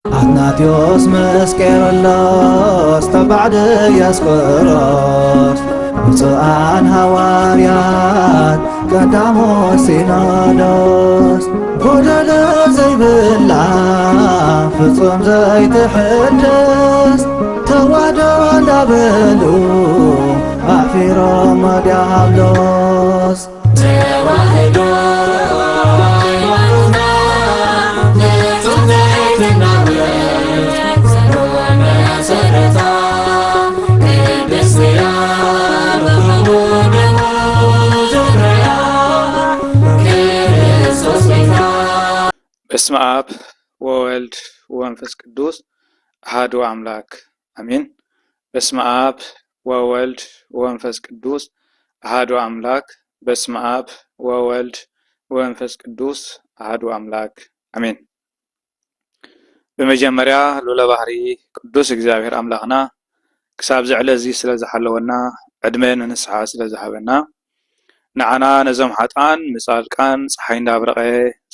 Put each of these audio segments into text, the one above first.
አትናቴዎስ መስቀሮሎስ ተባዕደ ያስቆሮስ ብፁዓን ሐዋርያት ቀዳሞት ሲኖዶስ ጎደሎ ዘይብላ ፍጹም ዘይትሕደስ ተዋህዶ እንዳበሉ ኣዕፊሮም ዲያብሎስ ተዋህዶ በስመ አብ ወወልድ ወመንፈስ ቅዱስ አሐዱ አምላክ አሜን። በስመ አብ ወወልድ ወመንፈስ ቅዱስ አሐዱ አምላክ። በስመ አብ ወወልድ ወመንፈስ ቅዱስ አሐዱ አምላክ አሜን። በመጀመሪያ ሉለ ባህሪ ቅዱስ እግዚአብሔር አምላኽና ክሳብ ዝዕለ እዚ ስለ ዝሓለወና ዕድመ ንንስሓ ስለ ዝሃበና ንዓና ነዞም ሓጥኣን ምጻልቃን ፀሓይ እንዳብረቐ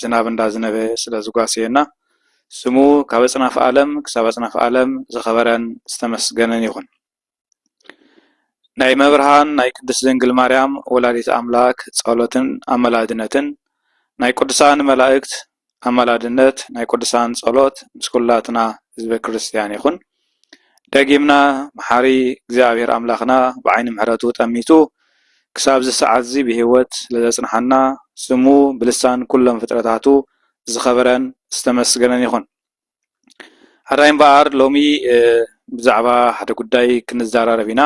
ዝናብ እንዳዝነበ ስለ ዝጓስየና ስሙ ካብ ኣጽናፈ ዓለም ክሳብ ኣጽናፈ ዓለም ዝኸበረን ዝተመስገነን ይኹን። ናይ መብርሃን ናይ ቅድስት ድንግል ማርያም ወላዲት ኣምላክ ጸሎትን ኣመላድነትን ናይ ቅዱሳን መላእክት ኣመላድነት ናይ ቅዱሳን ጸሎት ምስ ኩላትና ህዝበ ክርስቲያን ይኹን። ደጊምና መሓሪ እግዚአብሔር ኣምላኽና ብዓይኒ ምሕረቱ ጠሚቱ ክሳብ ዝሰዓት እዚ ብህይወት ለዘጽንሐና ስሙ ብልሳን ኩሎም ፍጥረታቱ ዝኸበረን ዝተመስገነን ይኹን። ሓዳይ እምበኣር ሎሚ ብዛዕባ ሓደ ጉዳይ ክንዘራረብ ኢና።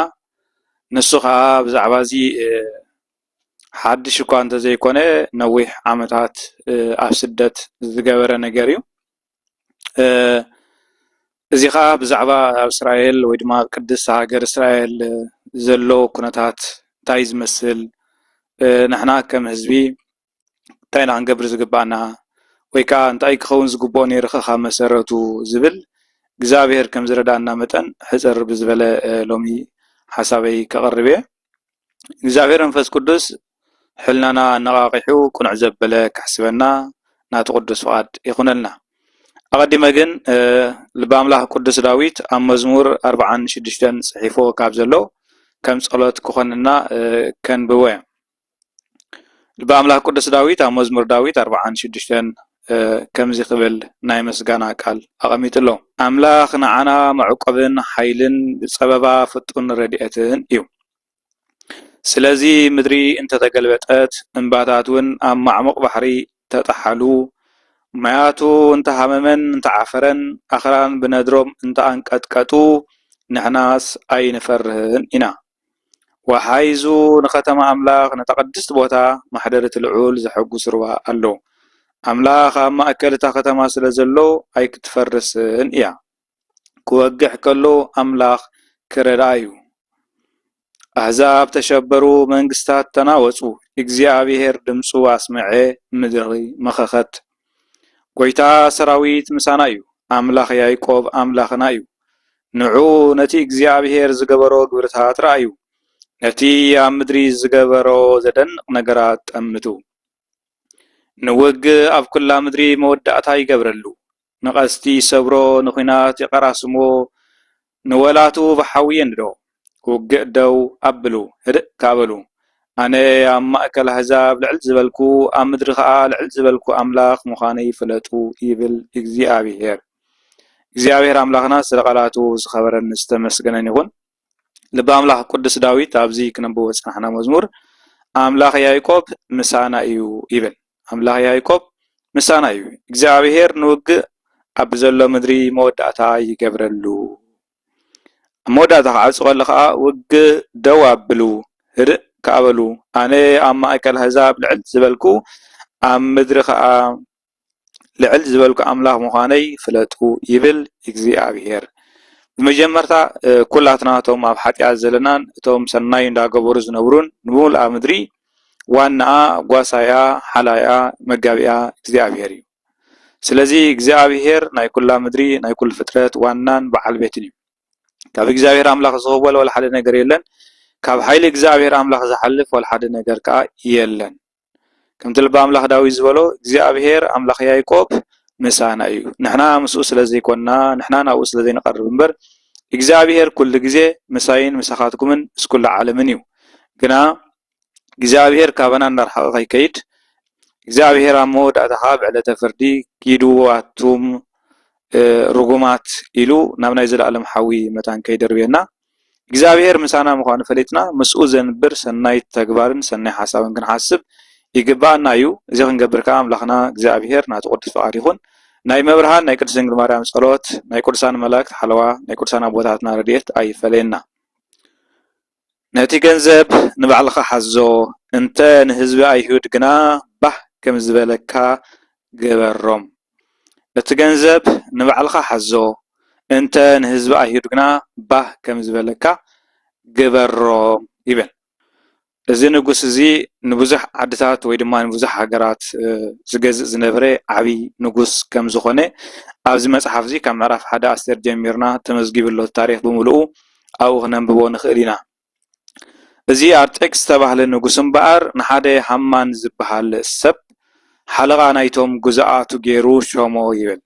ንሱ ከዓ ብዛዕባ እዚ ሓድሽ እኳ እንተዘይኮነ ነዊሕ ዓመታት ኣብ ስደት ዝገበረ ነገር እዩ። እዚ ከዓ ብዛዕባ ኣብ እስራኤል ወይ ድማ ቅድስቲ ሃገር እስራኤል ዘሎ ኩነታት እንታይ ዝመስል ንሕና ከም ህዝቢ እንታይ ኢና ክንገብር ዝግባአና ወይ ከዓ እንታይ ክኸውን ዝግብኦ ነይሩ ካብ መሰረቱ ዝብል እግዚኣብሔር ከም ዝረዳእና መጠን ሕፅር ብዝበለ ሎሚ ሓሳበይ ከቕርብ እየ። እግዚኣብሔር መንፈስ ቅዱስ ሕልናና ኣነቓቂሑ ቁኑዕ ዘበለ ክሕስበና ናቱ ቅዱስ ፍቓድ ይኹነልና። ኣቐዲመ ግን ልበ ኣምላኽ ቅዱስ ዳዊት ኣብ መዝሙር 46 ጽሒፎ ካብ ዘሎ ከም ጸሎት ክኾንና ከንብቦ እየ። ልበ ኣምላኽ ቅዱስ ዳዊት ኣብ መዝሙር ዳዊት 46 ከምዚ ክብል ናይ ምስጋና ቃል ኣቐሚጡ ኣሎ። ኣምላኽ ንዓና መዕቆብን ሓይልን ብፀበባ ፍጡን ረድኤትን እዩ። ስለዚ ምድሪ እንተተገልበጠት እምባታት እውን ኣብ ማዕሙቕ ባሕሪ ተጣሓሉ ማያቱ እንተሃመመን እንተዓፈረን ኣኽራን ብነድሮም እንተኣንቀጥቀጡ ንሕናስ ኣይንፈርህን ኢና። ወሓይዙ ንኸተማ ኣምላኽ ነታ ቅድስቲ ቦታ ማሕደረት ልዑል ዘሐጉስ ሩባ ኣሎ። ኣምላኽ ኣብ ማእከል እታ ከተማ ስለ ዘሎ ኣይክትፈርስን እያ። ክወግሕ ከሎ ኣምላኽ ክረዳ እዩ። ኣሕዛብ ተሸበሩ መንግስታት ተናወፁ እግዚኣብሔር ድምፁ ኣስምዐ ምድሪ መኸኸት። ጎይታ ሰራዊት ምሳና እዩ ኣምላኽ ያዕቆብ ኣምላኽና እዩ። ንዑ ነቲ እግዚኣብሔር ዝገበሮ ግብርታት ረኣዩ ነቲ ኣብ ምድሪ ዝገበሮ ዘደንቕ ነገራት ጠምቱ። ንውግእ ኣብ ኩላ ምድሪ መወዳእታ ይገብረሉ ንቐስቲ ሰብሮ ንኹናት ይቐራስሞ ንወላቱ ብሓዊ የንድዶ ውግእ ደው ኣብሉ ህድእ ካበሉ ኣነ ኣብ ማእከል ኣሕዛብ ልዕል ዝበልኩ ኣብ ምድሪ ከዓ ልዕል ዝበልኩ ኣምላኽ ምዃነይ ፍለጡ ይብል እግዚኣብሔር። እግዚኣብሔር ኣምላኽና ስለ ቃላቱ ዝኸበረን ዝተመስገነን ይኹን። ልበ ኣምላኽ ቅዱስ ዳዊት ኣብዚ ክነብቦ ዝጸናሕና መዝሙር ኣምላኽ ያዕቆብ ምሳና እዩ ይብል። ኣምላኽ ያዕቆብ ምሳና እዩ። እግዚኣብሔር ንውግእ ኣብ ዘሎ ምድሪ መወዳእታ ይገብረሉ። መወዳእታ ክዓጽ ከሎ ከዓ ውግእ ደው ኣብሉ ህድእ ካበሉ ኣነ ኣብ ማእከል ኣሕዛብ ልዕል ዝበልኩ ኣብ ምድሪ ከዓ ልዕል ዝበልኩ ኣምላኽ ምዃነይ ፍለጡ ይብል እግዚኣብሔር። ብመጀመርታ ኩላትና እቶም ኣብ ሓጢኣት ዘለናን እቶም ሰናይ እንዳገበሩ ዝነብሩን ንሙሉእ ምድሪ ዋናኣ ጓሳያ ሓላያ መጋቢያ እግዚኣብሔር እዩ። ስለዚ እግዚኣብሔር ናይ ኩላ ምድሪ ናይ ኩሉ ፍጥረት ዋናን በዓል ቤትን እዩ። ካብ እግዚኣብሔር ኣምላኽ ዝኽበል ወላ ሓደ ነገር የለን። ካብ ሓይሊ እግዚኣብሔር ኣምላኽ ዝሓልፍ ወላ ሓደ ነገር ከዓ የለን። ከምቲ ልበ ኣምላኽ ዳዊት ዝበሎ እግዚኣብሔር ኣምላኽ ያዕቆብ مسانا أيو نحنا مسؤول لذي كنا نحنا ناوس لذي نقرب نبر إجزابير كل جزء مساين مساخاتكمن سكول عالمنيو كنا إجزابير كابنا نرحق كيد إجزابير عمود أتحاب على تفردي كيدو واتوم رقمات إلو نبنا يزل علم حوي متان كيدر بينا إجزابير مسانا مخان فليتنا مسؤول زنبر سناي تكبارن سناي حسابن كن حاسب يجبان أيو إذا نجبر كام لخنا إجزابير ناتقد فعاريخون ناي مبرهان ناي قدس نجل مريم صلوات ناي قدسان ملاك حلوة ناي قدسان أبوتاتنا رديت أي فلينا ناتي جنزب نبعلخ حزو انت نهزب أيهود جنا به كم زبالكا جبرهم نتجنزب نبعلخ حزو انت نهزب أيهود جنا به كم زبالكا جبرهم يبن إذا نقص زي نبزح عدتات ويدمان نبزح حجرات زجاج زنبرة عبي نقص كم زخنة أبز مسح زي كم عرف حدا أستر جميرنا تمزجيب له التاريخ بملؤه أو غنم ببون خيرنا زي أرتكس تبع لنقصم بقر نحدا حمان زبها السب حلقة نايتهم جزءات وجيرو شومو يبل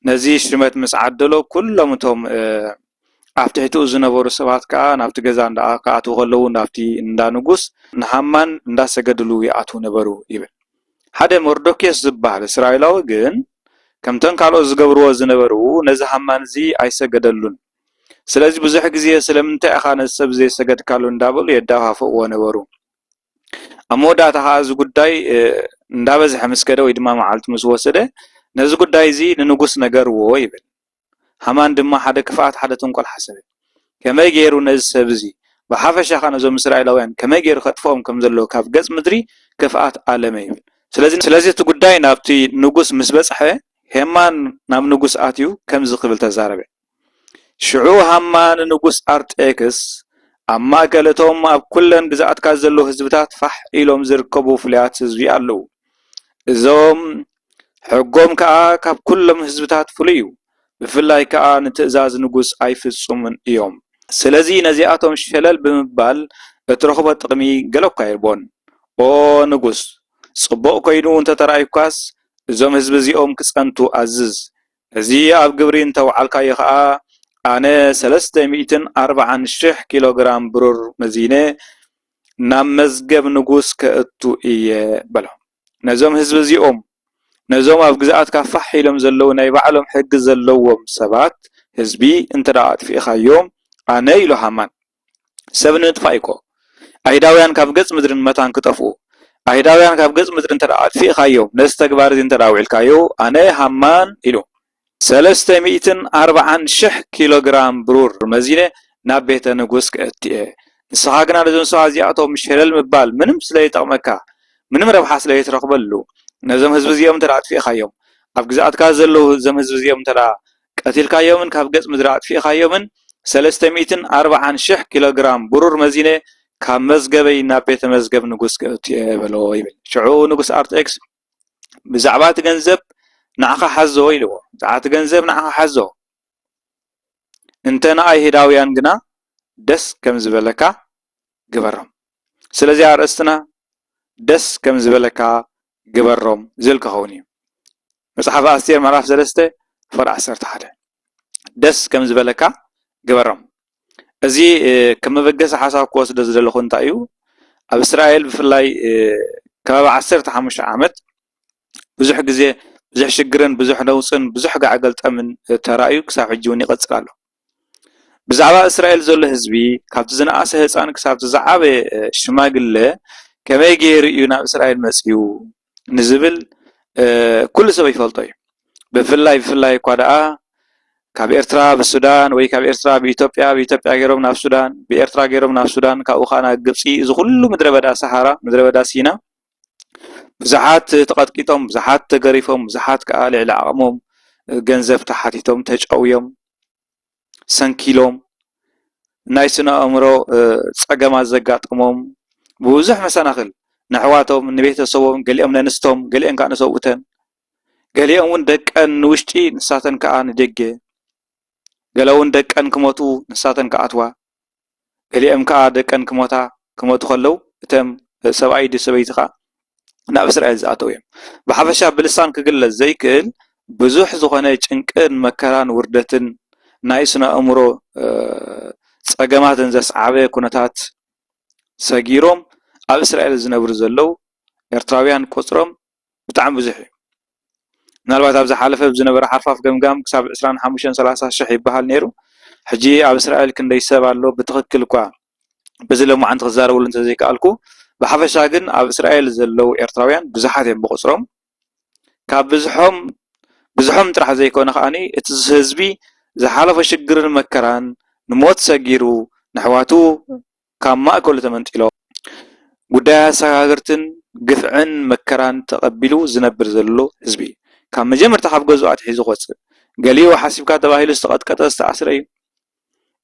نزيش رمت مسعدلو كلهم توم أفتحتو زنبور سبات كا نافت جزان دا كاتو غلو نافتي ندا نقص نحمان ندا سجدلو يأتو نبرو يبل هذا مردوكيس زبها إسرائيلاو جن كم تنقلوا زجبرو زنبرو نزه حمان زي أي سجدلون سلازي بزح جزية سلمنت أخان السب زي سجد كالون دابل يدها فوق ونبرو أمودا تهاز قداي ندابز حمس كده ويدما معلت مسوسده نز قداي زي ننقص نجار ويبل همان دم حدا كفات حدا تنقل حسب كما يجيرو نز سبزي بحافش أخان زوم إسرائيلاوين كما يجيرو خطفهم كم زلوا كاف جز مدري كفات عالمي سلازي تقداي نابتي نقص مسبس حه همان نام نقص آتيو كم زقبل تزاربه شعو همان نقص أرت إكس أما قالتهم أب كلن جزءات كازلو هزبتات فح إلهم زركبوا فليات زوي علو زوم حقوم كاب كلهم هزبتات فليو بفلاي نتأزاز نقص أي في الصمن يوم سلازي نزياتهم شلل بمبال اترخبت قمي قلو كايربون او نقص صبو كاينو انت ترأي كاس زوم هزب زيهم كسانتو عزز زي أب قبرين توعالكا يخا أنا 340 كيلوغرام برور مزينة نام مزجب نقص كأتو إيه بلا نزوم هزب زيهم نزوم أفجزات كفح لهم زلوا نيبعلهم حق زلوا سبات هزبي انت رأت في خيوم أنا يلو همان سبنت فايكو أهداويان كفجز مدرن متان كتفو أهداويان كفجز مدرن ترأت في خيوم نستقبار زين تراوي الكايو أنا همان يلو 340 كيلوغرام برور مزينة نبيت نقص كأتيه الصحاقنا لزون صحازياتهم مش هلال مبال منم سلايت أمكا منم ربح سلايت رقبلو نزم هزب زيهم ترعت في خيوم أفجزات كازلو زم هزب زيهم ترع قتل كايومن كافجز مزرعت في خيومن 340 كيلوغرام برور مزينة كمزجبي نبيت مزجب نقص كأتيه بلو يبل شعو نقص أرت إكس بزعبات جنزب نعخ حزو إلو زعات جنزب نعخ حزو انتنا أي هداويان جنا دس كم زبلكا جبرهم سلزي عرستنا دس كم زبلكا جبرهم زلك هوني مصحف أستير معرف زلسته فرع سرت حدا دس كم زبلكا جبرهم أزي كم بجس حساب قوس دز دلخون تأيو أب إسرائيل بفلاي كما عسرت حمش عامت بزح جزء بزح شجرن بزح نوصن بزح قاعد من ترايك ساعجوني قد سأله بزعبة إسرائيل زول هزبي كابت زنقاس هزان كسابت زعبة شماغلة كما يجير يونا إسرائيل مسيو نزبل كل سبا يفلطي بفلاي قادعا كاب إرترا بالسودان وي كاب إرترا بإثيوبيا غيرهم ناف السودان بإرترا غيرهم ناف السودان كأوخانا قبسي إذا كله مدربدا سحارة مدربدا سينا بزحات تقطقيتهم بزحات تقريفهم بزحات كآل على عقمهم جنزف تحتيتهم تجقويهم سنكيلوم نايسنا أمرو صقما زقاطمهم بوزح مسانخل نحواتهم نبيت صوم قال أمنا نستهم قال إن كان صوتن قال أمون دك أن وشتي نساتن كأن دقة قال أمون دك أن كموتو نساتن كأتوا قال أم كأدك أن كموتو خلو تم سبعي دي سبعي تخا نفس رأي زاتويم بحفشة بلسان كقلة زي كل ብዙሕ ዝኾነ ጭንቅን መከራን ውርደትን ናይ ስነ ኣእምሮ ፀገማትን ዘስዓበ ኩነታት ሰጊሮም ኣብ እስራኤል ዝነብሩ ዘለው ኤርትራውያን ቁፅሮም ብጣዕሚ ብዙሕ እዩ። ምናልባት ኣብ ዝሓለፈ ብዝነበረ ሓርፋፍ ገምጋም ክሳብ 25-30 ሽሕ ይበሃል ነይሩ። ሕጂ ኣብ እስራኤል ክንደይ ሰብ ኣሎ ብትኽክል እኳ በዚ ሎማዓንቲ ክዛረበሉ እንተዘይከኣልኩ ብሓፈሻ ግን ኣብ እስራኤል ዘለው ኤርትራውያን ብዙሓት እዮም ብቁፅሮም። ካብ ብዙሖም ጥራሕ ዘይኮነ ከዓኒ እቲ ህዝቢ ዝሓለፈ ሽግርን መከራን ንሞት ሰጊሩ ንሕዋቱ ካብ ማእከሉ ተመንጢሎ ጉዳይ ኣሰጋግርትን ግፍዕን መከራን ተቐቢሉ ዝነብር ዘሎ ህዝቢ እዩ። ካብ መጀመርታ ካብ ገዝኡ ኣትሒዙ ክወፅእ ገሊኡ ሓሲብካ ተባሂሉ ዝተቐጥቀጠ ዝተኣስረ እዩ።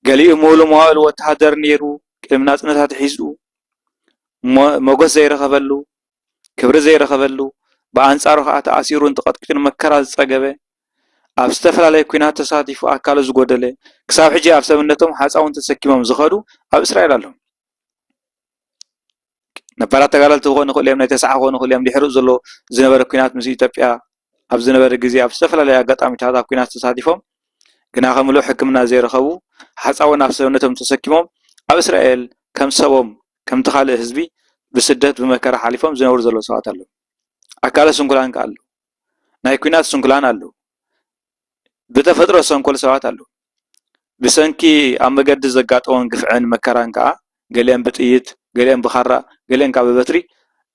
ገሊኡ ሙሉ መዋእሉ ወተሃደር ነይሩ ቅድሚ ናፅነት ኣትሒዙ ሞገስ ዘይረኸበሉ ክብሪ ዘይረኸበሉ ብኣንጻሩ ከዓ ተኣሲሩን ተቐጥቂጡን መከራ ዝፀገበ ኣብ ዝተፈላለየ ኩናት ተሳቲፉ ኣካሉ ዝጎደለ ክሳብ ሕጂ ኣብ ሰብነቶም ሓፃውን ተሰኪሞም ዝኸዱ ኣብ እስራኤል ኣለዉ። ነባራት ተጋደልቲ ክኾኑ ይኽእሉ እዮም፣ ናይ ተስዓ ክኾኑ ይኽእሉ እዮም። ድሕሪኡ ዘሎ ዝነበረ ኩናት ምስ ኢትዮጵያ ኣብ ዝነበረ ግዜ ኣብ ዝተፈላለየ ኣጋጣሚታት ኣብ ኩናት ተሳቲፎም ግና ከምሉእ ሕክምና ዘይረኸቡ ሓፃውን ኣብ ሰብነቶም ተሰኪሞም ኣብ እስራኤል ከም ሰቦም ከምቲ ካልእ ህዝቢ ብስደት ብመከራ ሓሊፎም ዝነብሩ ዘለዉ ሰባት ኣለዉ። ኣካለ ስንኩላን ከ ኣለዉ፣ ናይ ኩናት ስንኩላን ኣለዉ፣ ብተፈጥሮ ሰንኮል ሰባት ኣለዉ። ብሰንኪ ኣብ መገዲ ዘጋጠሞም ግፍዕን መከራን ከዓ ገሊአን ብጥይት ገሊአን ብኻራ ገሊአን ካብ በትሪ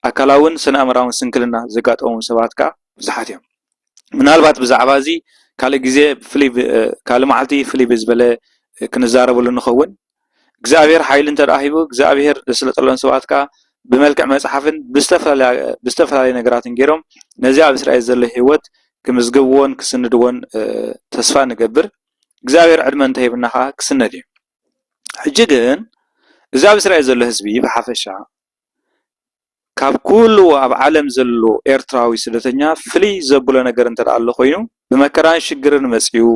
ኣካላውን ስነ ኣእምራውን ስንክልና ዘጋጠሞም ሰባት ከዓ ብዙሓት እዮም። ምናልባት ብዛዕባ እዚ ካልእ ግዜ ካልእ መዓልቲ ፍልይ ብዝበለ ክንዛረበሉ ንኸውን። እግዚኣብሔር ሓይሊ እንተረኺቡ እግዚኣብሔር ዘስለጠሎም ሰባት ከዓ ብመልክዕ መፅሓፍን ብዝተፈላለዩ ነገራትን ገይሮም ነዚ ኣብ እስራኤል ዘሎ ሂወት ክምዝግብዎን ክስንድዎን ተስፋ ንገብር። እግዚኣብሔር ዕድመ እንተሂብና ከዓ ክስነድ እዩ። ሕጂ ግን እዚ ኣብ እስራኤል ዘሎ ህዝቢ ብሓፈሻ ካብ ኩሉ ኣብ ዓለም ዘሎ ኤርትራዊ ስደተኛ ፍልይ ዘብሎ ነገር እንተደኣ ኣሎ ኮይኑ ብመከራን ሽግርን መፅኡ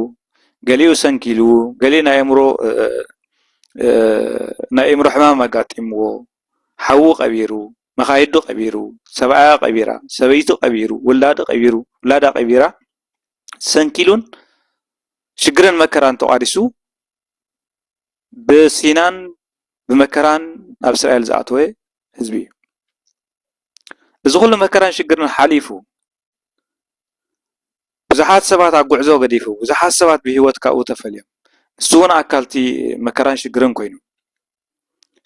ገሊኡ ሰንኪሉ ገሊኡ ናይ ኣእምሮ ሕማም ኣጋጢምዎ ሓዉ ቀቢሩ መኻይዱ ቀቢሩ ሰብኣያ ቀቢራ ሰበይቱ ቀቢሩ ውላዳ ቀቢራ ሰንኪሉን ሽግርን መከራን ተቋዲሱ ብሲናን ብመከራን ኣብ እስራኤል ዝኣተወ ህዝቢ እዩ። እዚ ኩሉ መከራን ሽግርን ሓሊፉ ብዙሓት ሰባት ኣብ ጉዕዞ ገዲፉ ብዙሓት ሰባት ብሂወት ካብኡ ተፈልዮም ንሱ እውን ኣካልቲ መከራን ሽግርን ኮይኑ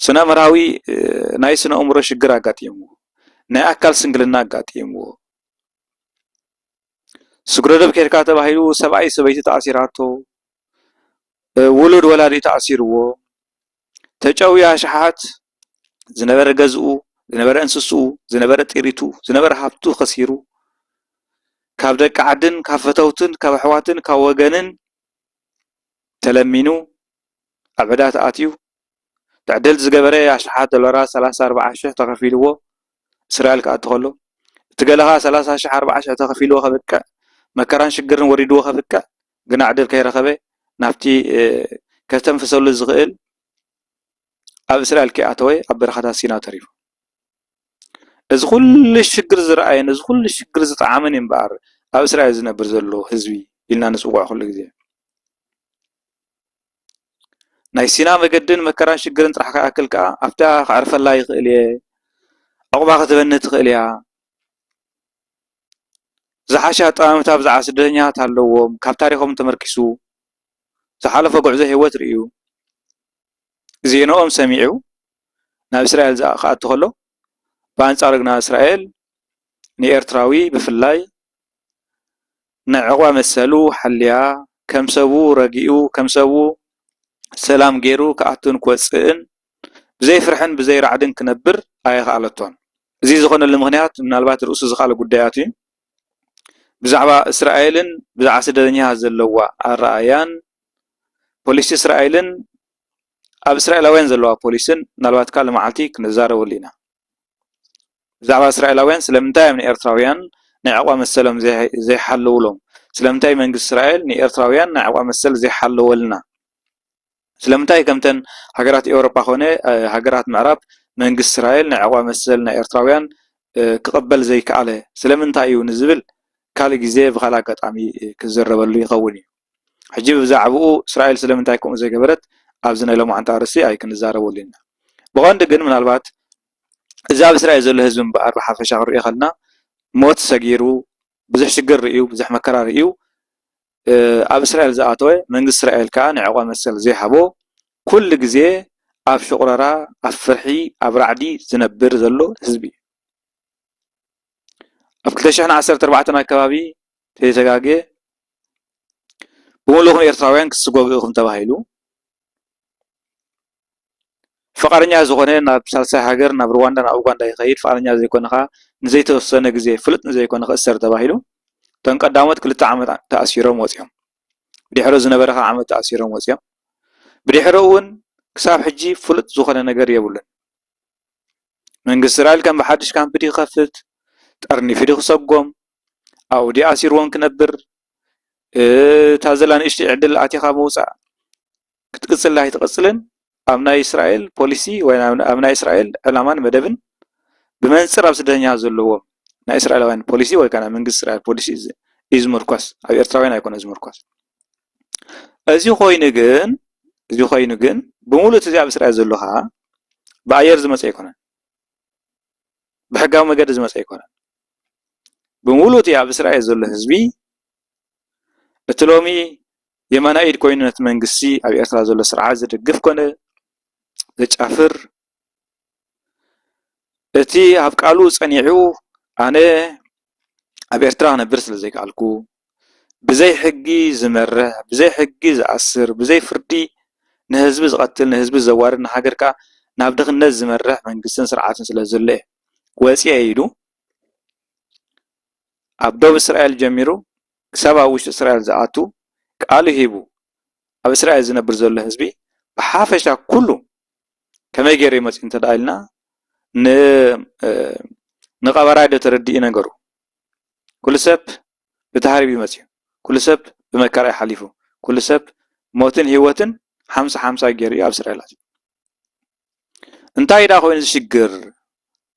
ስነ ኣእምራዊ ናይ ስነ ኣእምሮ ሽግር ኣጋጢምዎ ናይ ኣካል ስንክልና ኣጋጢምዎ ስግረደብ ኬድካ ተባሂሉ ሰብኣይ ሰበይቲ ተኣሲራቶ ውሉድ ወላዲ ተኣሲርዎ ተጨውያ ሸሓት ዝነበረ ገዝኡ ዝነበረ እንስስኡ ዝነበረ ጥሪቱ ዝነበረ ሃብቱ ከሲሩ ካብ ደቂ ዓድን ካብ ፈተውትን ካብ ኣሕዋትን ካብ ወገንን ተለሚኑ ኣብ ዕዳ ተኣትዩ ትዕድል ዝገበረ ኣሽሓት ዶላራ 30-40 ሽሕ ተኸፊልዎ እስራኤል ክኣቱ ከሎ እቲ ገለኻ 30 ሽሕ 40 ሽሕ ተኸፊልዎ ከበቅዕ መከራን ሽግርን ወሪድዎ ከበቅዕ ግና ዕድል ከይረኸበ ናብቲ ከተንፍሰሉ ዝኽእል ኣብ እስራኤል ከይኣተወ ኣብ በረኻታት ሲና ተሪፉ። እዚ ኩሉ ሽግር ዝረኣየን እዚ ኩሉ ሽግር ዝጠዓመን እምበኣር ኣብ እስራኤል ዝነብር ዘሎ ህዝቢ ኢልና ንፅውዖ ኩሉ ግዜ ናይ ሲና መገድን መከራን ሽግርን ጥራሕ ክኣክል ከዓ ኣብታ ክዕርፈላ ይኽእል እየ ዕቑባ ክትበኒ ትኽእል እያ ዝሓሸ ኣጠማምታ ብዛዕባ ስደተኛታት ኣለዎም ካብ ታሪኾም ተመርኪሱ ዝሓለፈ ጉዕዞ ሂወት ርእዩ ዜንኦም ሰሚዑ ናብ እስራኤል ክኣቱ ከሎ ብኣንጻሩ ግና እስራኤል ንኤርትራዊ ብፍላይ ናይ ዕቑባ መሰሉ ሓልያ ከም ሰቡ ረጊኡ ከም ሰቡ ሰላም ገይሩ ክኣቱን ክወፅእን ብዘይ ፍርሕን ብዘይ ራዕድን ክነብር ኣይከኣለቶን። እዚ ዝኾነሉ ምክንያት ምናልባት ርእሱ ዝኻለ ጉዳያት እዩ። ብዛዕባ እስራኤልን ብዛዕባ ስደተኛታት ዘለዋ ኣረኣያን ፖሊሲ እስራኤልን ኣብ እስራኤላውያን ዘለዋ ፖሊስን ምናልባት ካልእ መዓልቲ ክንዛረበሉ ኢና። ብዛዕባ እስራኤላውያን ስለምንታይ ኣብ ንኤርትራውያን ናይ ዕቑባ መሰሎም ዘይሓለውሎም ስለምንታይ መንግስቲ እስራኤል ንኤርትራውያን ናይ ዕቑባ መሰል ዘይሓለወልና ስለምንታይ ከምተን ሃገራት ኤውሮጳ ኮነ ሃገራት ምዕራብ መንግስቲ እስራኤል ናይ ዕቑባ መሰል ናይ ኤርትራውያን ክቕበል ዘይከኣለ ስለምንታይ እዩ ንዝብል ካልእ ግዜ ብካልእ ኣጋጣሚ ክዝረበሉ ይኸውን እዩ ሕጂ ብዛዕባኡ እስራኤል ስለምንታይ ከምኡ ዘይገበረት ኣብዚ ናይ ሎማዓንቲ ኣርእስቲ ኣይክንዛረበሉ ኢና ብቐንዲ ግን ምናልባት እዚ ኣብ እስራኤል ዘሎ ህዝቢ እምበኣር ብሓፈሻ ክንሪኦ ከለና ሞት ሰጊሩ ብዙሕ ሽግር ርኢዩ ብዙሕ መከራ ርኢዩ ኣብ እስራኤል ዝኣተወ መንግስቲ እስራኤል ከዓ ንዕቆ መሰል ዘይሃቦ ኩሉ ግዜ ኣብ ሽቁረራ ኣብ ፍርሒ ኣብ ራዕዲ ዝነብር ዘሎ ህዝቢ ኣብ 2014 ኣከባቢ ተይተጋግየ ብምሉእ ኤርትራውያን ክስጎግእኹም ተባሂሉ ፈቃደኛ ዝኾነ ናብ ሳልሳይ ሃገር ናብ ሩዋንዳ ናብ ኡጋንዳ ይኸይድ ፈቃደኛ ዘይኮነ ከዓ ንዘይተወሰነ ግዜ ፍሉጥ ንዘይኮነ ክእሰር ተባሂሉ እቶም ቀዳሞት 2 ዓመት ተኣሲሮም ወፂኦም ብድሕሪ ዝነበረ ከዓ ዓመት ተኣሲሮም ወፂኦም ብድሕሪ እውን ክሳብ ሕጂ ፍሉጥ ዝኾነ ነገር የብሉን መንግስቲ እስራኤል ከም ብሓድሽ ካምፕ ዲ ክኸፍት ጠርኒፉ ዲ ክሰጎም ኣብኡ ዲ ኣሲርዎን ክነብር እታ ዘላ ንእሽተይ ዕድል ኣቲኻ ምውፃእ ክትቅፅል ኣይትቕፅልን ኣብ ናይ እስራኤል ፖሊሲ ወይ ኣብ ናይ እስራኤል ዕላማን መደብን ብመንፅር ኣብ ስደተኛታት ዘለዎም ናይ እስራኤላውያን ፖሊሲ ወይ ከዓ መንግስቲ እስራኤል ፖሊሲ እዩ ዝምርኮስ ኣብ ኤርትራውያን ኣይኮነ ዝምርኮስ እዚ ኮይኑ ግን ብምሉእ እቲ ኣብ እስራኤል ዘሎ ከዓ ብኣየር ዝመፀ ኣይኮነን ብሕጋዊ መገዲ ዝመፀ ኣይኮነን ብምሉእ እቲ ኣብ እስራኤል ዘሎ ህዝቢ እቲ ሎሚ የማና ኢድ ኮይኑ ነቲ መንግስቲ ኣብ ኤርትራ ዘሎ ስርዓት ዝድግፍ ኮነ ዘጫፍር እቲ ኣብ ቃሉ ፀኒዑ ኣነ ኣብ ኤርትራ ክነብር ስለ ዘይከኣልኩ ብዘይ ሕጊ ዝመርሕ ብዘይ ሕጊ ዝኣስር ብዘይ ፍርዲ ንህዝቢ ዝቐትል ንህዝቢ ዘዋርድ ንሃገር ከዓ ናብ ድኽነት ዝመርሕ መንግስትን ስርዓትን ስለ ዘሎ ወፂአ ኢሉ ኣብ ደቡብ እስራኤል ጀሚሩ ክሳብ ኣብ ውሽጢ እስራኤል ዝኣቱ ቃሉ ሂቡ ኣብ እስራኤል ዝነብር ዘሎ ህዝቢ ብሓፈሻ ኩሉ ከመይ ገይሩ ይመፅእ እንተዳ ኢልና ንቐበራይ ዶ ተረዲኡ ነገሩ ኩሉ ሰብ ብተሃሪብ ይመፅእ ኩሉ ሰብ ብመከራ ይሓሊፉ ኩሉ ሰብ ሞትን ህይወትን 50-50 ገይሩ ኣብ እስራኤል እንታይ ዳ ኮይኑ ዝሽግር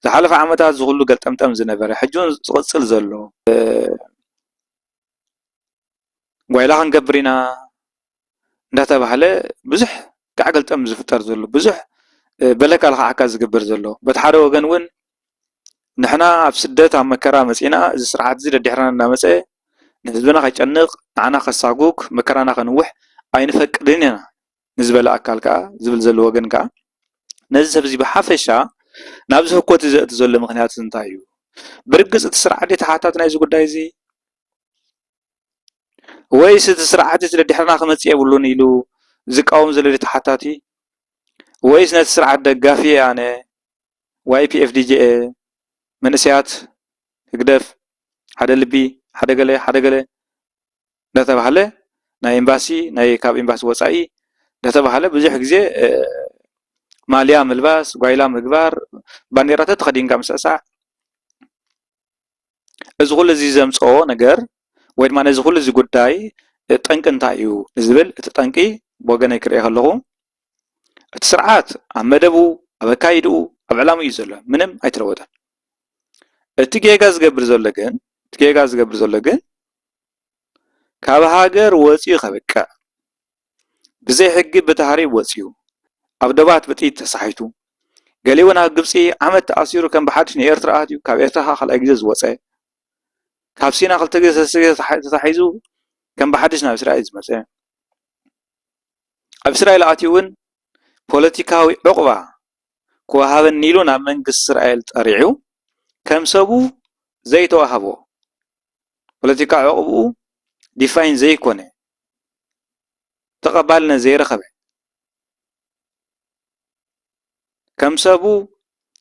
ዝሓለፈ ዓመታት ዝኩሉ ገልጠምጠም ዝነበረ ሕጂ ዝቕፅል ዘሎ ጓይላ ክንገብር ኢና እንዳተባሃለ ብዙሕ ጋዕገልጠም ዝፍጠር ዘሎ ብዙሕ በለካል ከዓ ዝግበር ዘሎ በቲ ሓደ ወገን እውን ንሕና ኣብ ስደት ኣብ መከራ መፂና እዚ ስርዓት እዚ ደዲሕና እንዳመፀ ንህዝብና ከይጨንቕ ንዓና ከሳጉግ መከራና ከንውሕ ኣይንፈቅድን ኢና ንዝበለ ኣካል ከዓ ዝብል ዘሎ ወገን ከዓ ነዚ ሰብ እዚ ብሓፈሻ ናብዚ ህኮት ዘእቲ ዘሎ ምክንያት እንታይ እዩ ብርግፅ እቲ ስርዓት ተሓታት ናይዚ ጉዳይ እዚ ወይስ እቲ ስርዓት እዚ ደዲሕና ክመፅእ የብሉን ኢሉ ዝቃወም ዘሎ ተሓታቲ ወይስ ነቲ ስርዓት ደጋፊ ኣነ YPFDJ መንእሰያት ህግደፍ ሓደ ልቢ ሓደ ገለ እንዳተባሃለ ናይ ኤምባሲ ናይ ካብ ኤምባሲ ወፃኢ እንዳተባሃለ ብዙሕ ግዜ ማልያ ምልባስ ጓይላ ምግባር ባንዴራታት ተኸዲንካ ምስዕሳዕ እዚ ኩሉ እዚ ዘምፅኦ ነገር ወይ ድማ ነዚ ኩሉ እዚ ጉዳይ ጠንቂ እንታይ እዩ ዝብል እቲ ጠንቂ ብወገነይ ክሪኦ ከለኹ እቲ ስርዓት ኣብ መደቡ ኣብ ኣካይድኡ ኣብ ዕላሙ እዩ ዘሎ ምንም ኣይተለወጠን እቲ ጌጋ ዝገብር ዘሎ ግን ካብ ሃገር ወፂኡ ከበቅዕ ብዘይ ሕጊ ብተሃሪብ ወፂኡ ኣብ ደባት ብጥይት ተሳሒቱ ገሊኡ ናብ ግብፂ ዓመት ተኣሲሩ ከም ብሓድሽ ንኤርትራ ኣትዩ ካብ ኤርትራ ካልኣይ ግዜ ዝወፀ ካብ ሲና ክልተ ግዜ ተታሒዙ ከም ብሓድሽ ናብ እስራኤል ዝመፀ ኣብ እስራኤል ኣትዩ እውን ፖለቲካዊ ዕቑባ ክወሃበኒ ኢሉ ናብ መንግስቲ እስራኤል ጠሪዑ ከም ሰቡ ዘይተዋሃቦ ፖለቲካዊ ዕቑብኡ ዲፋይን ዘይኮነ ተቐባልነት ዘይረኸበ ከም ሰቡ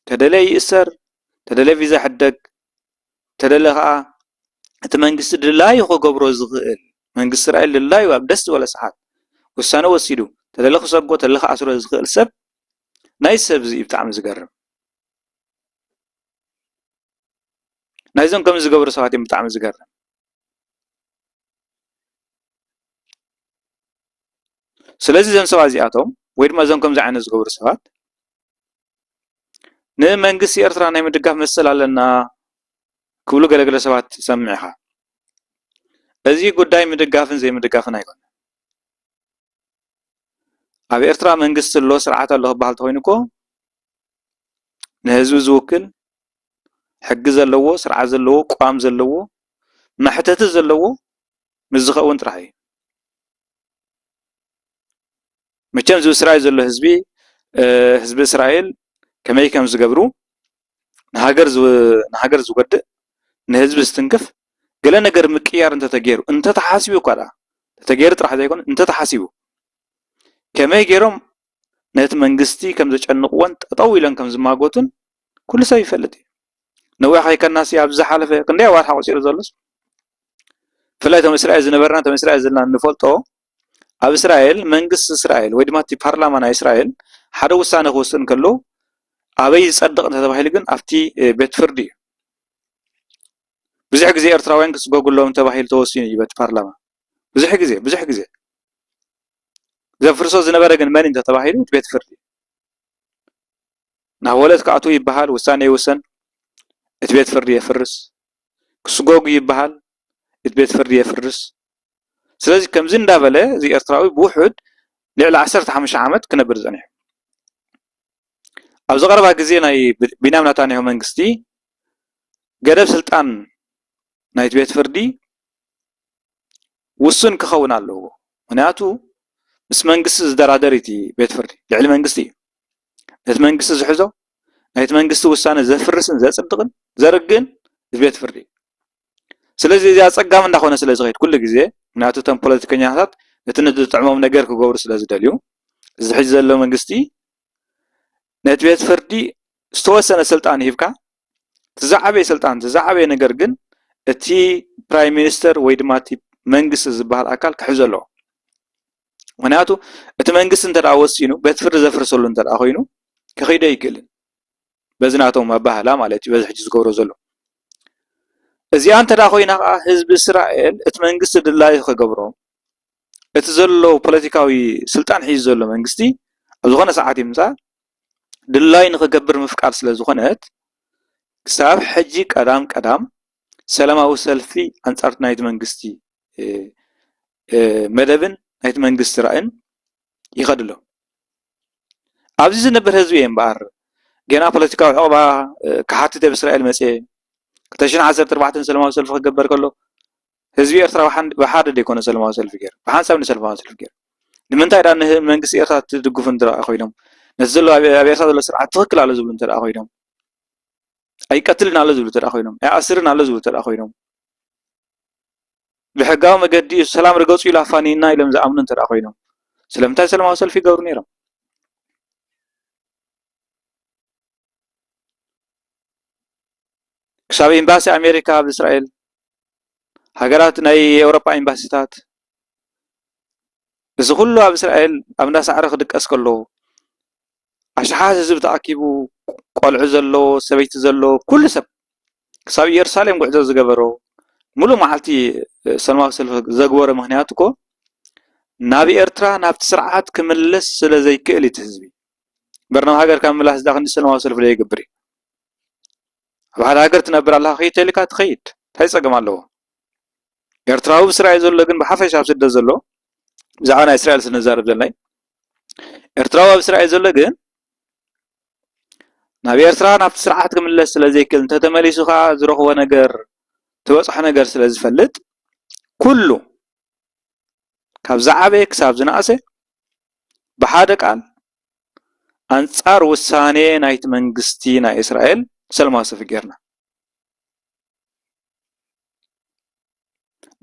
ተደለየ ይእሰር ተደለየ ቪዛ ሕደግ ተደለ ከዓ እቲ መንግስቲ ድላዩ ክገብሮ ዝኽእል መንግስቲ እስራኤል ድላዩ ኣብ ደስ ዝበለ ሰዓት ውሳነ ወሲዱ ተደለ ክሰጎ ተደለ ክኣስሮ ዝኽእል ሰብ ናይ ሰብ እዚ ብጣዕሚ ዝገርም ናይዞም ከም ዝገብሩ ሰባት እዮም ብጣዕሚ ዝገርም ስለዚ እዞም ሰባት እዚኣቶም ወይ ድማ እዞም ከምዚ ዓይነት ዝገብሩ ሰባት ንመንግስቲ ኤርትራ ናይ ምድጋፍ መሰል ኣለና ክብሉ ገለገለ ሰባት ሰሚዕኻ أزي قداي مدقافن زي مدقافن أيضا أبي إرترا منجست اللو سرعة الله بحال توينكو نهزو زوكل حق زلوو سرعة زلوو قوام زلوو محتت زلوو مزخون ترحي مچم زو إسرائيل زلو حزب إسرائيل كما يكم زقبرو نهاجر زو قد نهزب استنكف قال نجر مكيار أنت تجيرو أنت تحاسبه كذا تجير راح يكون أنت تحاسبه كما يجيرهم نت منجستي كم زج النقوان طويلا كم زماقوتن كل شيء فلتي نوع هاي الناس يابز حالفه كندي واحد حوصير زلص فلا تم إسرائيل زنبرنا تم إسرائيل زلنا نفولتو أب إسرائيل منجست إسرائيل ودماتي برلمان إسرائيل حدا وسانه وسن كله أبي يصدق أنت تبغى لكن أفتي بيت فردي بزح جزء إرتراوين كس جوجل لهم تبغى توصين يبت برلمان بزح جزء إذا فرصة زنبرة جن من أنت تبغى بيت فردي نهولت كعطو يبهال وسانه وسن بيت فردي يفرس كس جوج يبهال بيت فردي يفرس سلازي كم زين دابله زي إرتراوي بوحد لعل 15 عامات كنبر زنيح أبز غربها جزينا بينام نتانيهو منجستي قرب سلطان نايت بيت فردي وسن كخون الله مناتو مس منجست زدرادريتي بيت فردي لعل منجستي نايت منجست زحزو نايت منجست وسانه زفرسن زصدقن زرقن بيت فردي سلازي إذا صقام እንዳኾነ ስለ ዝኸይድ ኩሉ ግዜ ምክንያቱ ተም ፖለቲከኛታት እቲ ንጥዕሞም ነገር ክገብሩ ስለ ዝደልዩ እዚ ሕዚ ዘሎ መንግስቲ ነቲ ቤት ፍርዲ ዝተወሰነ ስልጣን ሂብካ ትዛዓበየ ስልጣን ትዛዓበየ ነገር ግን እቲ ፕራይም ሚኒስተር ወይ ድማ እቲ መንግስቲ ዝበሃል ኣካል ክሕዞ ኣለዎ ምክንያቱ እቲ መንግስቲ እንተደኣ ወሲኑ ቤት ፍርዲ ዘፍርሰሉ እንተደኣ ኮይኑ ክኸይደ ይክእልን በዚ ናቶም ኣባህላ ማለት እዩ በዚ ሕጂ ዝገብሮ ዘሎ እዚኣ እንተደኣ ኮይና ከዓ ህዝቢ እስራኤል እቲ መንግስቲ ድላይ ክገብሮ እቲ ዘሎ ፖለቲካዊ ስልጣን ሒዙ ዘሎ መንግስቲ ኣብ ዝኾነ ሰዓት ይምፃእ ድላይ ንክገብር ምፍቃድ ስለ ዝኾነት ክሳብ ሕጂ ቀዳም ሰላማዊ ሰልፊ ኣንጻር ናይቲ መንግስቲ መደብን ናይቲ መንግስቲ ራእይን ይኸድ ኣሎ ኣብዚ ዝነብር ህዝቢ እየ እምበኣር ገና ፖለቲካዊ ዕቑባ ክሓትት ኣብ እስራኤል መፅአ 2014 ሰላማዊ ሰልፊ ክገበር ከሎ ህዝቢ ኤርትራ ብሓደ ደይኮነ ሰላማዊ ሰልፊ ገይሩ ብሓንሳብ ሰላማዊ ሰልፊ ገይሩ ንምንታይ ዳ መንግስቲ ኤርትራ ትድግፉ እንትረኣ ኮይኖም ነቲ ዘሎ ኣብ ኤርትራ ዘሎ ስርዓት ትኽክል ኣሎ ዝብሉ እንተደኣ ኮይኖም ኣይቀትልን ኣሎ ዝብሉ እንተደኣ ኮይኖም ኣይኣስርን ኣሎ ዝብሉ እንተደኣ ኮይኖም ብሕጋዊ መገዲ ሰላም ርገፁ ኢሉ ኣፋኒና ኢሎም ዝኣምኑ እንተደኣ ኮይኖም ስለምንታይ ሰላማዊ ሰልፊ ይገብሩ ነይሮም ክሳብ ኤምባሲ ኣሜሪካ ኣብ እስራኤል ሃገራት ናይ ኤውሮጳ ኤምባሲታት እዚ ኩሉ ኣብ እስራኤል ኣብ እንዳሳዕረ ክድቀስ ከሎ ኣሽሓት ህዝቢ ተኣኪቡ ቆልዑ ዘሎ ሰበይቲ ዘሎ ኩሉ ሰብ ክሳብ ኢየሩሳሌም ጉዕዞ ዝገበሮ ሙሉእ መዓልቲ ሰላማዊ ሰልፊ ዘግበሮ ምክንያቱ እኮ ናብ ኤርትራ ናብቲ ስርዓት ክምለስ ስለ ዘይክእል እቲ ህዝቢ በርናብ ሃገር ካብ ምምላስ ዳ ክንዲ ሰላማዊ ሰልፊ ዘይገብር እዩ ኣብ ሓደ ሃገር ትነብር ኣለካ ከይተልካ ትኸይድ እንታይ ፀገም ኣለዎ ኤርትራዊ ብእስራኤል ዘሎ ግን ብሓፈሻ ኣብ ስደት ዘሎ ብዛዕባ ናይ እስራኤል ስንዛረብ ዘለና ኤርትራዊ ኣብ እስራኤል ዘሎ ግን ናብ ኤርትራ ናብቲ ስርዓት ክምለስ ስለ ዘይክእል እንተተመሊሱ ከዓ ዝረኽቦ ነገር ትበፅሖ ነገር ስለ ዝፈልጥ ኩሉ ካብ ዝዓበየ ክሳብ ዝነኣሰ ብሓደ ቃል ኣንጻር ውሳኔ ናይቲ መንግስቲ ናይ እስራኤል ሰላማዊ ሰልፊ ጌርና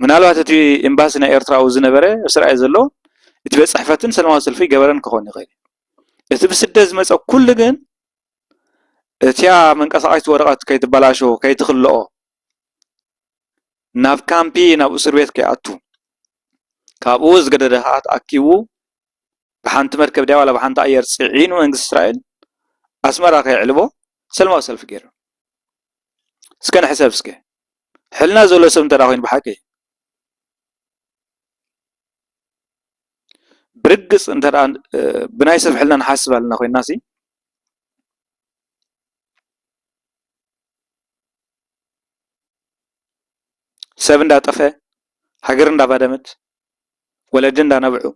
ምናልባት እቲ ኤምባሲ ናይ ኤርትራ ዝነበረ እስራኤል ዘሎ እቲ ቤት ፅሕፈትን ሰላማዊ ሰልፊ ገበረን ክኾን ይኽእል እቲ ብስደት ዝመፀ ኩሉ ግን እቲያ መንቀሳቐሲት ወረቐት ከይትበላሾ ከይትኽልኦ ናብ ካምፒ ናብ እስር ቤት ከይኣቱ ካብኡ ዝገደደ ከዓ ተኣኪቡ ብሓንቲ መርከብ ዲያ ዋላ ብሓንቲ ኣየር ፅዒኑ መንግስቲ እስራኤል ኣስመራ ከይዕልቦ ሰላማዊ ሰልፊ ገይሩ እስከ ንሕሰብ እስከ ሕልና ዘሎ ሰብ እንተዳ ኮይኑ ብሓቂ ብርግፅ እንተዳ ብናይ ሰብ ሕልና ንሓስብ ኣለና ኮይንና ሲ ሰብ እንዳጠፈ ሃገር እንዳባደመት ወለድ እንዳነብዑ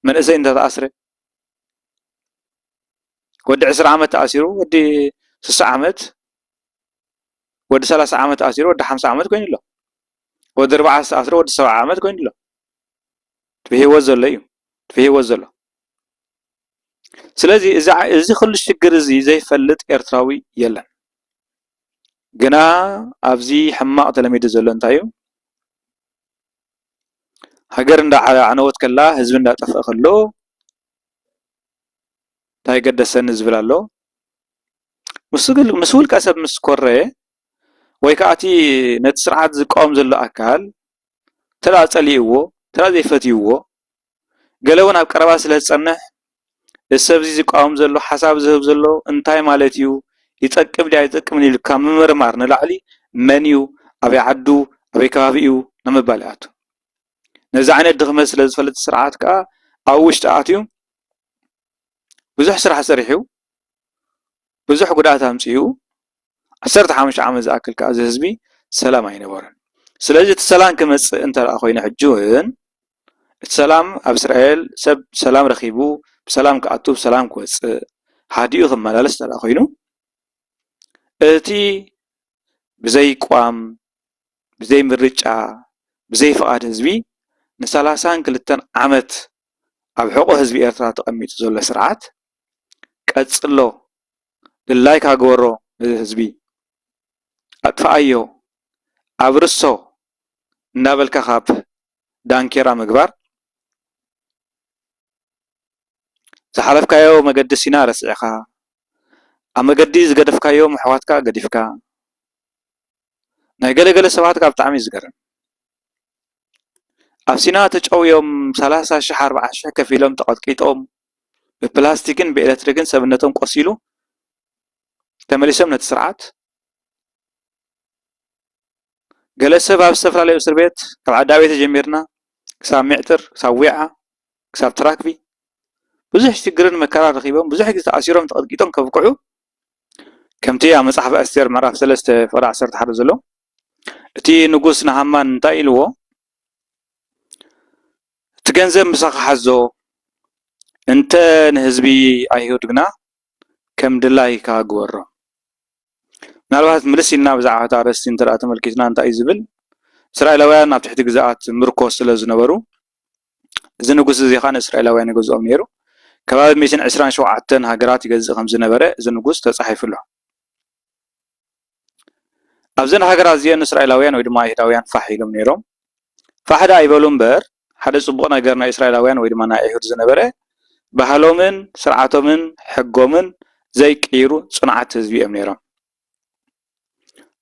መንእሰይ እንተተኣስረ ወዲ 10 ዓመት ተኣሲሩ ወዲ 60 ዓመት ወዲ 30 ዓመት ተኣሲሩ ወዲ 50 ዓመት ኮይኑ ኣሎ ወዲ 40 ተኣሲሩ ወዲ 70 ዓመት ኮይኑ ኣሎ ትብሂወት ዘሎ እዩ ትብሂወት ዘሎ ስለዚ እዚ ኩሉ ሽግር እዚ ዘይፈልጥ ኤርትራዊ የለን ግና ኣብዚ ሕማቕ ተለሚዱ ዘሎ እንታይ እዩ ሃገር እንዳዓነወት ከላ ህዝቢ እንዳጠፍአ ከሎ እንታይ ገደሰኒ ዝብል ኣሎ ምስ ውልቀ ሰብ ምስ ኮረ ወይ ከዓ እቲ ነቲ ስርዓት ዝቃወም ዘሎ ኣካል ተላ ፀሊእዎ ተላ ዘይፈትይዎ ገለ እውን ኣብ ቀረባ ስለ ዝፀንሕ እዚ ሰብ እዚ ዝቃወም ዘሎ ሓሳብ ዝህብ ዘሎ እንታይ ማለት እዩ ይጠቅም ድያ ይጠቅምን ኢልካ ምምርማር ንላዕሊ መን እዩ ኣበይ ዓዱ ኣበይ ከባቢ እዩ ንምባል ኣቱ ነዚ ዓይነት ድኽመ ስለ ዝፈልጥ ስርዓት ከዓ ኣብ ውሽጢ ኣትዩ ብዙሕ ስራሕ ሰሪሑ ብዙሕ ጉድኣት ኣምፅኡ 15 ዓመት ዝኣክል ከዓ እዚ ህዝቢ ሰላም ኣይነበረን ስለዚ እቲ ሰላም ክመፅእ እንተደኣ ኮይኑ ሕጂ እውን እቲ ሰላም ኣብ እስራኤል ሰብ ሰላም ረኺቡ ብሰላም ክኣቱ ብሰላም ክወፅእ ሃዲኡ ክመላለስ እንተደኣ ኮይኑ እቲ ብዘይ ቋም ብዘይ ምርጫ ብዘይ ፍቓድ ህዝቢ ን32 ዓመት ኣብ ሕቑ ህዝቢ ኤርትራ ተቐሚጡ ዘሎ ስርዓት ቀፅሎ ድላይ ካገበሮ ህዝቢ ኣጥፍኣዮ ኣብ ርሶ እናበልካ ካብ ዳንኬራ ምግባር ዝሓለፍካዮ መገዲ ሲና ረሲዕኻ ኣብ መገዲ ዝገደፍካዮ ኣሕዋትካ ገዲፍካ ናይ ገለገለ ሰባት ካብ ብጣዕሚ ዝገርም ኣብ ሲና ተጨውዮም 30,000 40,000 ከፍ ኢሎም ተቐጥቂጦም ብፕላስቲክን ብኤሌክትሪክን ሰብነቶም ቆሲሉ ተመሊሶም ነቲ ስርዓት ገለ ሰብ ኣብ ዝተፈላለዩ እስር ቤት ካብ ዓዳቤት ጀሚርና ክሳብ ሚዕጥር ክሳብ ዊዓ ክሳብ ትራክቢ ብዙሕ ሽግርን መከራ ረኺቦም ብዙሕ ግዜ ተኣሲሮም ተቐጥቂጦም ከብቅዑ ከምቲ ኣብ መፅሓፍ ኣስቴር ምዕራፍ 3 ፍቅዲ 11 ዘሎ እቲ ንጉስ ንሃማን እንታይ ኢልዎ እቲ ገንዘብ ምሳኻ ሓዞ እንተ ንህዝቢ ኣይሁድ ግና ከም ድላይካ ግበሮ ምናልባት ምልስ ኢልና ብዛዕባ እታ ኣርእስቲ እንተደኣ ተመልኪትና እንታይ እዩ ዝብል እስራኤላውያን ኣብ ትሕቲ ግዝኣት ምርኮስ ስለ ዝነበሩ እዚ ንጉስ እዚ ከዓ ንእስራኤላውያን ይገዝኦም ነይሩ ከባቢ 127 ሃገራት ይገዝእ ከም ዝነበረ እዚ ንጉስ ተፃሒፉ ኣሎ ኣብዘን ሃገራት እዚአን እስራኤላውያን ወይ ድማ አይሁዳውያን ፋሕ ኢሎም ነይሮም ፋሕዳ ኣይበሉ እምበር ሓደ ፅቡቕ ነገር ናይ እስራኤላውያን ወይ ድማ ናይ አይሁድ ዝነበረ ባህሎምን ስርዓቶምን ሕጎምን ዘይቀይሩ ፅኑዓት ህዝቢ እዮም ነይሮም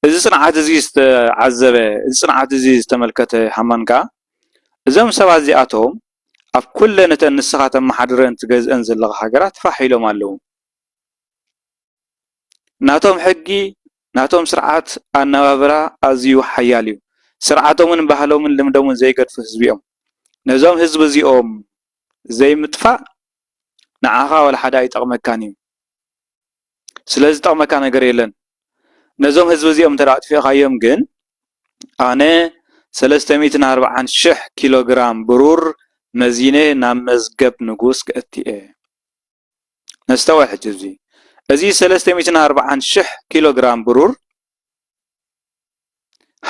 እዚ ፅንዓት እዚ ዝተዓዘበ እዚ ፅንዓት እዚ ዝተመልከተ ሃማን ከዓ እዞም ሰባት እዚኣቶም ኣብ ኩለን እተን ንስኻ ተመሓድረን ትገዝአን ዘለኻ ሃገራት ፋሕ ኢሎም ኣለው ናቶም ሕጊ ናቶም ስርዓት ኣነባብራ ኣዝዩ ሓያል እዩ ስርዓቶምን ባህሎምን ልምዶምን ዘይገድፉ ህዝቢ እዮም ነዞም ህዝቢ እዚኦም ዘይምጥፋእ ንዓኻ ወላ ሓደ ኣይጠቕመካን እዩ ስለዚ ጠቕመካ ነገር የለን ነዞም ህዝቢ እዚኦም ተራጥፊኻዮም ግን ኣነ 340,000 ኪሎ ግራም ብሩር መዚነ ናብ መዝገብ ንጉስ ክእትየ ነስተውዕል ሕጂ እዚ 340,000 ኪሎ ግራም ብሩር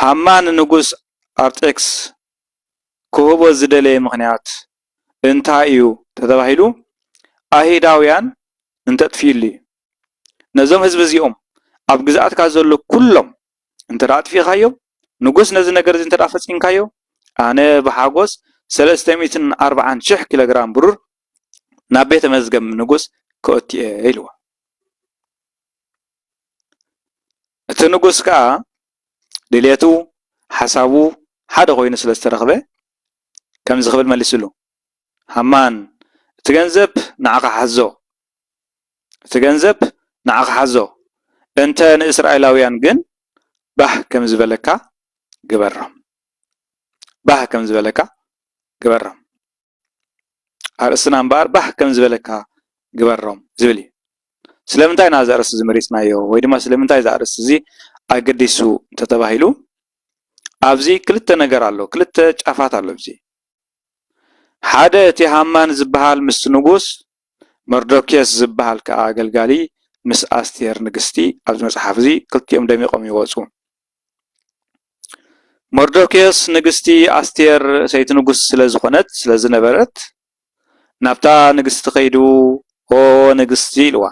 ሃማን ንጉስ ኣርጤክስ ክህቦ ዝደለየ ምክንያት እንታይ እዩ ተባሂሉ አይሁዳውያን እንተጥፊሉ ነዞም ህዝቢ እዚኦም ኣብ ግዝኣትካ ዘሎ ኩሎም እንተራጥፊኻዮም ንጉስ ነዚ ነገር እዚ እንተዳ ፈፂምካዮ ኣነ ብሓጎስ 340,000 ኪሎ ግራም ብሩር ናብ ቤተ መዝገብ ንጉስ ክእትየ ኢልዎ እቲ ንጉስ ከዓ ድሌቱ ሓሳቡ ሓደ ኮይኑ ስለ ዝተረኸበ ከም ዝኽብል መሊሱሉ ሃማን እቲ ገንዘብ ንዓኻ ሓዞ እቲ ገንዘብ ንዓኻ ሓዞ እንተ ንእስራኤላውያን ግን ባህ ከም ዝበለካ ግበሮም ባህ ከም ዝበለካ ግበሮም ኣርእስና እምበር ባህ ከም ዝበለካ ግበሮም ዝብል እዩ ስለምንታይ ናዚ ኣርእስቲ ዝመሪፅናዮ ወይ ድማ ስለምንታይ እዚ ኣርእስቲ እዚ ኣገዲሱ እንተተባሂሉ أبزي كلتا نجار الله كلتا شافات الله بزي حدا تي هامان زبهال مس نجوس مردوكيس زبهال كأجلجالي مس أستير نجستي أبز مصحف زي كلتا يوم دمي قومي واسون مردوكيس نجستي أستير سيد نجوس سلزخنت سلزنبرت نبتا نجست خيدو هو نجستي لوا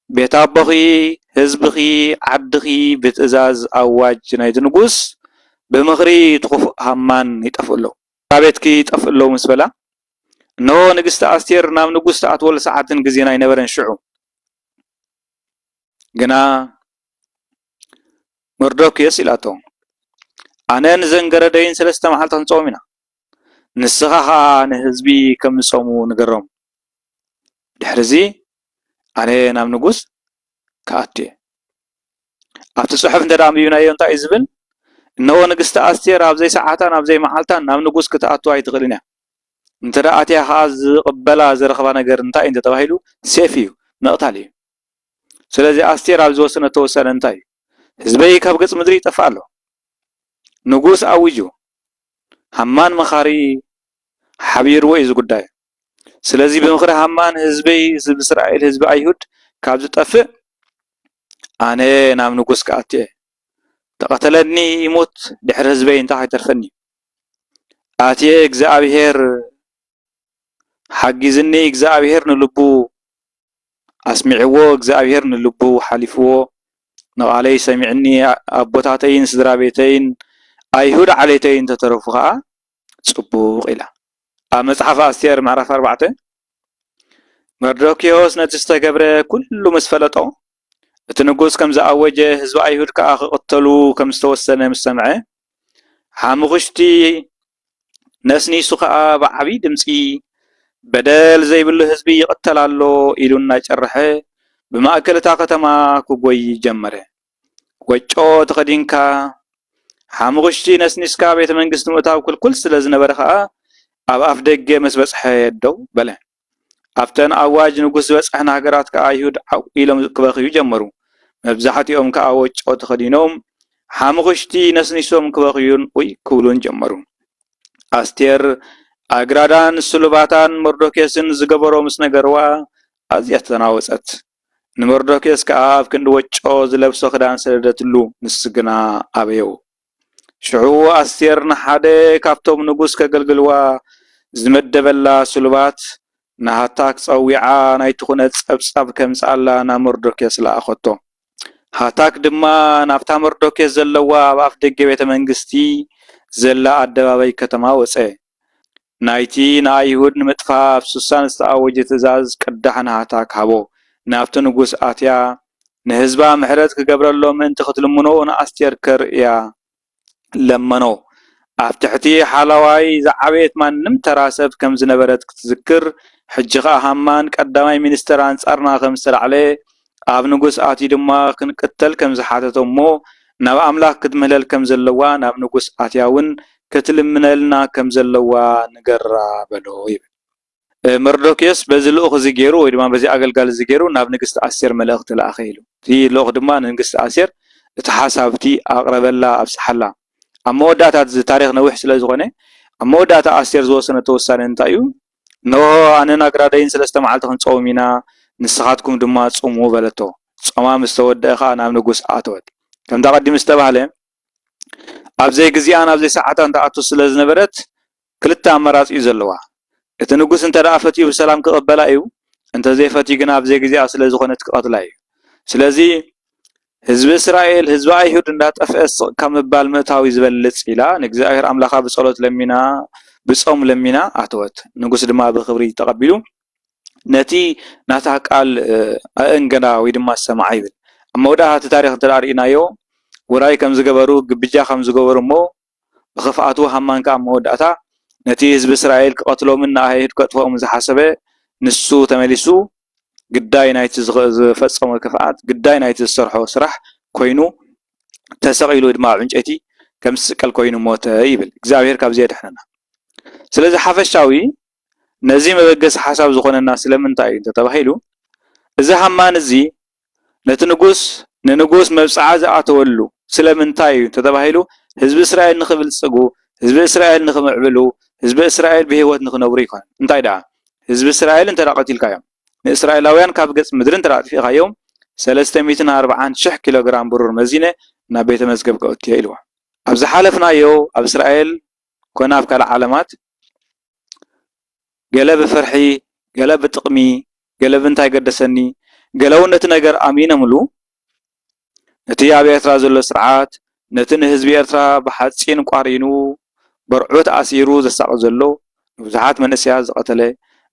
بيت أبخي هزبخي عبدخي بيت إزاز أواج نايد نجوس بمغري تخف همان يتقفلو رابطكي يتقفلو مسبلا نو نجست أستير نام نجوس أطول ساعات نجزينا ينبرن شعو جنا مردوكيس إلاتو أنا نزنجردين سلسلة محل تنصومنا نسخها نهزبي كم صومو نجرم دحرزي أنا نام نجوس كاتي أفتح صحف ندرام يونايون تا إزبل إنه نجست أستير أبزي ساعتان أبزي محلتان نام نجوس كتأتوا يتغلنا انت رأتي هاز قبلا زرخبا نجر انتا انت تباهيلو سيفيو نقطالي سلازي أستير أبزي وسنة توسن انتاي هزبي كابقص مدري تفعلو نجوس أوجو همان مخاري حبير وإز قداي سلازي بمخري همان هزبي هزب إسرائيل هزب أيهود كابزو تفع أنا نام نجوس كأتي تقتلني يموت دحر هزبي انتا حيترفني آتي እግዚአብሔር حجزني እግዚአብሔር نلبو أسمعو እግዚአብሔር نلبو حلفو نقالي سمعني أبوتاتين سدرابيتين أيهود عليتين تترفقها صبوق إلى مصحف أستير معرف 4 مردوكيوس نتستجبر كل مسفلته تنقص كم زأوجه حزب أيهود كأقتلوا كم استوسنا مستمعه حامغشتي نسني سخاء بعبي دمسي بدل زي بالله حزبي يقتل الله إلونا جرحه بما أكل طاقة ما كوي جمره وجو تقدينكا حامغشتي نسنسكا بيت منقست متاو كل سلازنا برخاء أب أفدق مسبس حيدو بله أفتن أواج نقص بس إحنا هجرات كأيهود أو إلهم كباخي يجمروا مبزحتي أم كأوج أو تقدينهم حامغشتي نسنسهم كباخيون وي كولون جمروا أستير أجرادان سلباتان مردوكيسن زجبرو مسنجروا أزيت تناوسات نمردوكيس كأف كندوج أو زلبسو خدان سردتلو نسجنا أبيو شعو أستير نحده كابتوم نجوس كجلجلوا زمد بلا سلبات نهاتاك صويعة نايتخونت أبصاب كم سألا نمردوكيس لا أخطو هاتاك دما نافتا مردوكيس زلوا بافدق بيت منجستي زلا أدبابي كتما وسأ نايتي نايهود نمتفا بسوسان استعوج تزاز كدحنا هاتاك هابو نافتو نقوس آتيا نهزبا محرد كقبر اللو من تختلمونو ناستير كرئيا لمنو افتحتي حالواي زعبيت ما نمتراسب كم زنبرت كتذكر حجغا همان قدامي منستران صارنا خمسر عليه اب نقوس آتي دما كنقتل كم زحاتتو مو ناب أملاك كدمهلل كم زلوا ناب نقوس آتياون كتلمنلنا كم زلوا نقرا بلو مردوكيس بزلو خزي جيرو ويدما بزي أقل زي جيرو ناب نقست أسير ملأخت الأخيلو في لوغ دما نقست أسير تحاسبتي أقرب الله أبسحلا أما وداتا تاريخ نوح سلازغني أما وداتا أسير زوسنة توسان انتايو نو أنا نقرادين سلسة معالتخن صومينا نسخاتكم دما تصومو بلتو صوما مستود إخا ناب نقوس آتوات كم تقدم استبهله أبزي جزيان أبزي ساعات أنت أتوصل لزنبرت كلتا مرات يزلوا إتنقص أنت رأفتي بسلام كقبلا أيو أنت زي فتي جنا أبزي جزي أصل زخنت كقتلاي سلازي حزب إسرائيل حزب أيهود ندات أفس كم بالمتاوي زبلت إلى نجزي آخر أملاخا بصلوت لمينا بصوم لمينا أتوت نقص دما بخبري تقبلوا نتي ناتاك قال أنجنا ويدما السماعي أما وده تاريخ ترارينا يو وراي كم زجبرو بجا خم زجبرو مو خفاتو همان كام موداتا نتي حزب إسرائيل قتلوا منا هيد قطفوا مزحسبه نسو تملسو قداي نايت فصموا كفاءات قداي نايت الصرحو صرح كوينو تسقيلو دماء عنجتي كم سقل كوينو موت يبل እግዚአብሔር ካብ زياد حننا ስለዚህ حفشاوي نزي مبغس حساب زخوننا ስለምንታይ ተተባሂሉ እዚ ሃማን እዚ ነቲ ንጉስ ንንጉስ መብጽዓ ዝኣተወሉ ስለምንታይ ተተባሂሉ ህዝቢ እስራኤል ንኽብልጽጉ ህዝቢ እስራኤል ንኽምዕብሉ ህዝቢ እስራኤል ብህይወት ንኽነብሩ ይኮን እንታይ ደኣ ህዝቢ እስራኤል እንተዳ ቀቲልካዮም ንእስራኤላውያን ካብ ገጽ ምድሪ እንተዳ ኣጥፊእኻዮም 340,000 ኪሎ ግራም ብሩር መዚነ ናብ ቤተ መዝገብ ከእትዮ ኢልዋ ኣብ ዝሓለፍናዮ ኣብ እስራኤል ኮነ ኣብ ካልእ ዓለማት ገለ ብፍርሒ ገለ ብጥቕሚ ገለ ብንታይ ገደሰኒ ገለ እውን ነቲ ነገር ኣሚኖምሉ ነቲ ኣብ ኤርትራ ዘሎ ስርዓት ነቲ ንህዝቢ ኤርትራ ብሓፂን ቋሪኑ በርዑት ኣሲሩ ዘሳቕ ዘሎ ንብዙሓት መንእስያት ዝቐተለ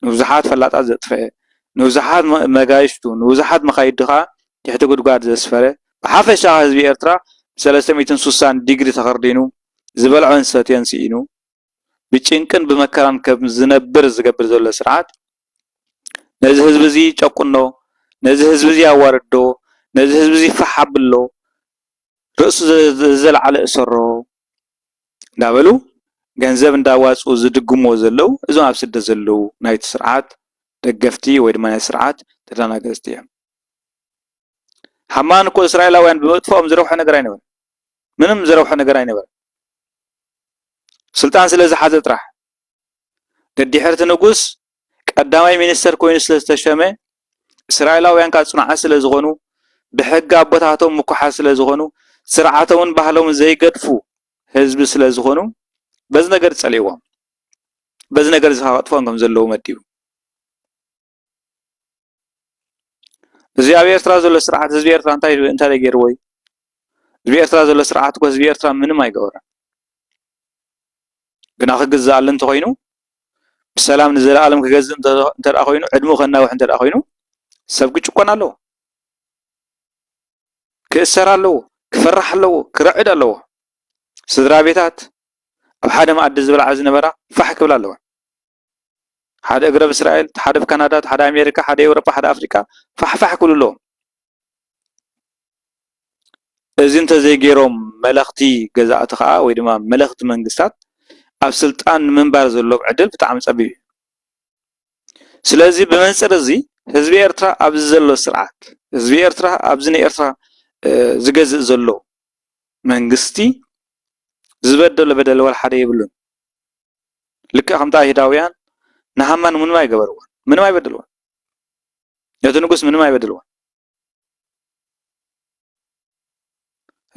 ንብዙሓት ፈላጣት ዘጥፍአ ንብዙሓት መጋይሽቱ ንብዙሓት መኻይድኻ ትሕቲ ጉድጓድ ዘስፈረ ብሓፈሻ ህዝቢ ኤርትራ 360 ዲግሪ ተኸርዲኑ ዝበልዖን ሰትዮን ስኢኑ ብጭንቅን ብመከራን ከም ዝነብር ዝገብር ዘሎ ስርዓት ነዚ ህዝቢ እዚ ጨቁኖ ነዚ ህዝቢ እዚ ኣዋርዶ ነዚ ህዝቢ እዚ ፈሓብሎ ርእሱ ዘለዓለ እሰሮ እንዳበሉ ገንዘብ እንዳዋፅኡ ዝድግምዎ ዘለው እዞም ኣብ ስደት ዘለው ናይቲ ስርዓት ደገፍቲ ወይ ድማ ናይ ስርዓት ተደናገዝቲ እዮም ሃማን እኮ እስራኤላውያን ብመጥፎኦም ዝረብሖ ነገር ኣይነበረን ምንም ዝረብሖ ነገር ኣይነበረን ስልጣን ስለ ዝሓዘ ጥራሕ ደድሕርቲ ንጉስ ቀዳማይ ሚኒስተር ኮይኑ ስለ ዝተሸመ እስራኤላውያን ካብ ጽኑዓት ስለ ዝኾኑ ብሕጊ ኣቦታቶም ምኩሓት ስለ ዝኾኑ ስርዓቶምን ባህሎምን ዘይገድፉ ህዝቢ ስለ ዝኾኑ በዚ ነገር ጸልይዎም በዚ ነገር ዝኻጥፎም ከም ዘለዉ መዲቡ እዚ ኣብ ኤርትራ ዘሎ ስርዓት ህዝቢ ኤርትራ እንታይ ገይርዎ ህዝቢ ኤርትራ ዘሎ ስርዓት እኮ ህዝቢ ኤርትራ ምንም ኣይገበረን ግና ክግዛእ እንተኮይኑ ብሰላም ንዘለኣለም ክገዝእ እንተደኣ ኮይኑ ዕድሙ ከናውሕ እንተደኣ ኮይኑ ሰብ ክጭቆን ኣለዎ ክእሰር ኣለዎ ክፈራሕ ኣለዎ ክረዕድ ኣለዎ ስድራ ቤታት ኣብ ሓደ ማኣዲ ዝበልዓ ዝነበራ ፋሕ ክብል ኣለዎ ሓደ እግረ ብእስራኤል ሓደ ብካናዳ ሓደ ኣሜሪካ ሓደ ኤውሮጳ ሓደ ኣፍሪካ ፋሕፋሕ ክብሉ ኣለዎ እዚ እንተዘይገይሮም መለኽቲ ገዛእቲ ከዓ ወይ ድማ መለኽቲ መንግስታት ኣብ ስልጣን ምንባር ዘሎም ዕድል ብጣዕሚ ፀቢብ ስለዚ ብመንፅር እዚ ህዝቢ ኤርትራ ኣብ ዘሎ ስርዓት ህዝቢ ኤርትራ ኣብዚ ናይ ኤርትራ ዝገዝእ ዘሎ መንግስቲ ዝበደሎ በደል ወላ ሓደ ይብሉን ልክዕ ከምታ አይሁዳውያን ንሃማን ምንም ኣይገበርዎን ምንም ኣይበደልዎን ነቲ ንጉስ ምንም ኣይበደልዎን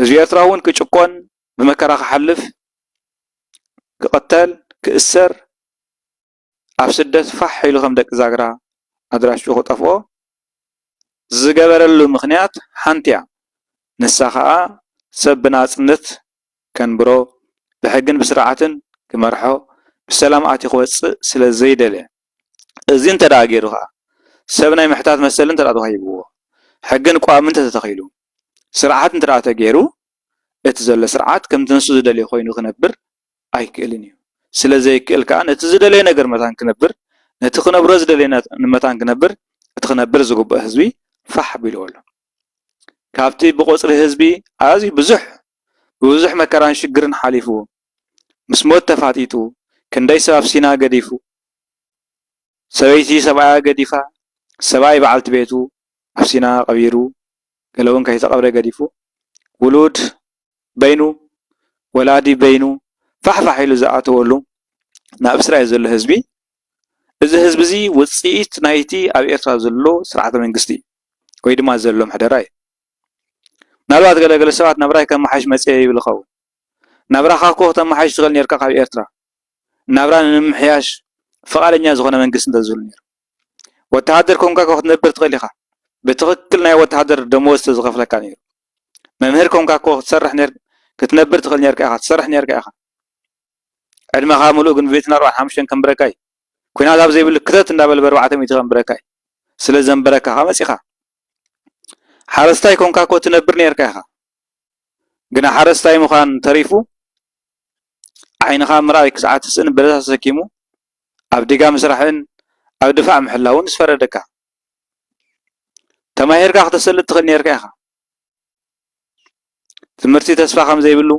ህዝቢ ኤርትራ እውን ክጭቆን ብመከራ ክሓልፍ ክቐተል ክእሰር ኣብ ስደት ፋሕ ኢሉ ከም ደቂ ዛግራ ኣድራሹ ክጠፍኦ ዝገበረሉ ምክንያት ሓንቲ እያ ንሳ ከዓ ሰብ ብናፅነት ከንብሮ ብሕግን ብስርዓትን ክመርሖ ብሰላም ኣትዩ ክወፅእ ስለ ዘይደልየ እዚ እንተደኣ ገይሩ ከዓ ሰብ ናይ ምሕታት መሰል እንተደኣ ተዋሂብዎ ሕግን ቋምን ተተኺሉ ስርዓት እንተደኣ ተገይሩ እቲ ዘሎ ስርዓት ከምቲ ንሱ ዝደልየ ኮይኑ ክነብር ኣይክእልን እዩ ስለዘይክእል ከዓ ነቲ ዝደለየ ነገር መታን ክነብር ነቲ ክነብሮ ዝደለየ መታን ክነብር እቲ ክነብር ዝግብኦ ህዝቢ ፋሕ ኣቢሉ ኣሎ ካብቲ ብቆፅሪ ህዝቢ ኣዝዩ ብዙሕ መከራን ሽግርን ሓሊፉ ምስ ሞት ተፋጢጡ ክንደይ ሰብ ኣብ ሲና ገዲፉ ሰበይቲ ሰብኣያ ገዲፋ ሰብኣይ በዓልቲ ቤቱ ኣብ ሲና ቀቢሩ ገለ እውን ከይተቐብረ ገዲፉ ውሉድ በይኑ ወላዲ በይኑ ፋሕፋሕ ኢሉ ዝኣተወሉ ናብ እስራኤል ዘሎ ህዝቢ እዚ ህዝቢ እዚ ውፅኢት ናይቲ ኣብ ኤርትራ ዘሎ ስርዓተ መንግስቲ ወይ ድማ ዘሎ ምሕደራ እዩ ምናልባት ገለገለ ሰባት ናብራይ ከመሓሽ መፅየ ይብል ይኸውን ናብራኻ እኮ ከተመሓሽ ትኽእል ነርካ ካብ ኤርትራ ናብራ ንምምሕያሽ ፈቃደኛ ዝኾነ መንግስቲ እንተዝህሉ ነይሩ ወተሃደር ኮንካ ክትነብር ትኽእል ኢኻ ብትኽክል ናይ ወተሃደር ደመወዝ ተዝኸፍለካ ነይሩ መምህር ኮንካ እኮ ክትነብር ትኽእል ነርካ ኢኻ ትሰርሕ ነርካ ኢኻ ዕድመኻ ሙሉእ ግን ብቤትና 45 ከንብረካ እዩ ኩናት ኣብ ዘይብሉ ክተት እንዳበለ ብ400 ከንብረካ እዩ ስለ ዘንበረካ መፂኻ ሓረስታይ ኮንካ እኮ ትነብር ነርካ ኢኻ ግና ሓረስታይ ምዃን ተሪፉ ዓይንኻ ምርኣይ ክሳዕ ትስእን በለሳ ተሰኪሙ ኣብ ዲጋ ምስራሕን ኣብ ድፋዕ ምሕላውን ዝፈረደካ ተማሂርካ ክትሰልጥ ትኽእል ነርካ ኢኻ ትምህርቲ ተስፋ ከም ዘይብሉ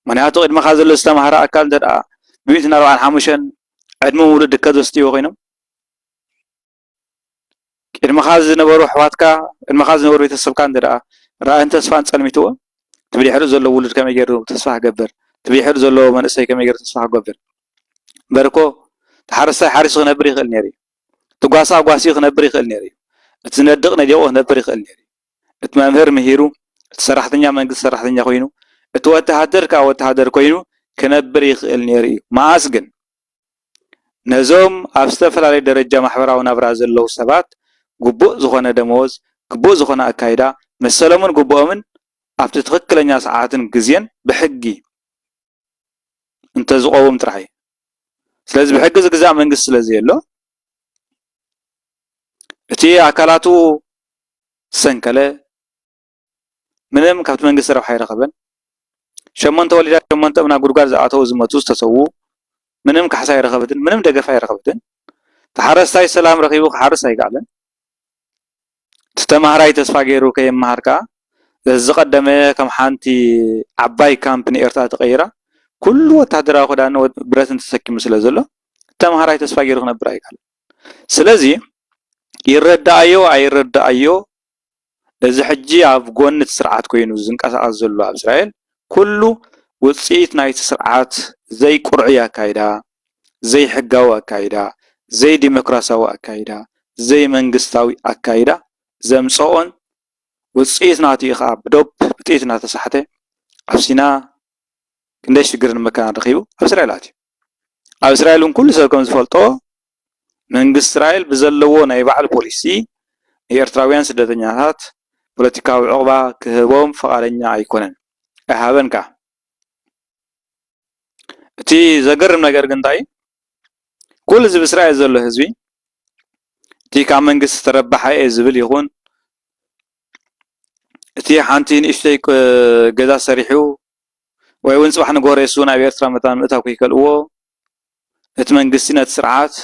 ምክንያቱ ቅድመኻ ዘሎ ዝተምሃረ ኣካል እንተደኣ ብ145 ዕድመ ሙሉእ ድከት ወስድዎ ኮይኖም ቅድመኻ ዝነበሩ ኣሕዋትካ ቅድመኻ ዝነበሩ ቤተሰብካ እንተደኣ ራእይን ተስፋን ፀልሚትዎ تبليحر زلو ولد كم يجرو تصفح جبر تبليحر زلو من أسي كم يجرو تصفح جبر بركو تحرس حارس خنبري خل نيري تقاسا قاسي خنبري خل نيري تندق نجوا خنبري خل نيري تمامهر مهيرو تسرحتني من قص سرحتني خوينو توتهدر كا وتهدر كوينو كنبري خل نيري ما أسجن نزوم أبستفل على درجة محبرة ونبرز اللو سبات قبوء زخنا دموز قبوء زخنا أكايدا مسلمون قبوء من أفتتخك لنا ساعات جزين بحقي أنت زقوم ترحي سلازم بحق زجزاء من قص لزي له تي أكلاتو سنكله منهم كابت من قص ربحي رقبن شمان تولي شمان تبنا قرقار زعاتو زمتوس تسوو منهم كحساي رقبتن منهم دقفاي رقبتن تحرس تاي سلام رقيبو حرس هاي قاعدن تتمهراي تسفا غيرو كي مهاركا زقدمه كم حانتي عباي كامبني إرتا تغيره كل وتهدرا خدان براتن تسكي مسلا زلو تمهراي تسفا غيرو نبراي قال سلازي يردايو ايردايو እዚ ሕጂ ኣብ ጎኒ ስርዓት ኮይኑ ዝንቀሳቀስ ዘሎ ኣብ እስራኤል ኩሉ ውጽኢት ናይቲ ስርዓት ዘይ ቁርዒ ኣካይዳ ዘይ ሕጋዊ ኣካይዳ ዘይ ዲሞክራሲያዊ ኣካይዳ ዘይ መንግስታዊ ኣካይዳ ዘምጽኦን ውጽኢት ናቲ ኢኻ ብዶብ ብጥኢት ናተሳሕተ ኣብ ሲና ክንደይ ሽግርን መካን ረኺቡ ኣብ እስራኤል ኣትዩ ኣብ እስራኤል ኩሉ ሰብ ከም ዝፈልጦ መንግስት እስራኤል ብዘለዎ ናይ ባዕሉ ፖሊሲ የኤርትራውያን ስደተኛታት ፖለቲካዊ ዕቅባ ክህቦም ፈቃደኛ ኣይኮነን ኣይሃበንካ እቲ ዘገርም ነገር ግን እንታይ ኩሉ ህዝቢ እስራኤል ዘሎ ህዝቢ እቲ ካብ መንግስቲ ተረባሐ ዝብል ይኹን እቲ ሓንቲ ንእሽተይ ገዛ ሰሪሑ ወይ እውን ጽባሕ ንጎሬሱ ናብ ኤርትራ መታን ምእታው ከይከልዎ እቲ መንግስቲ ነቲ ስርዓት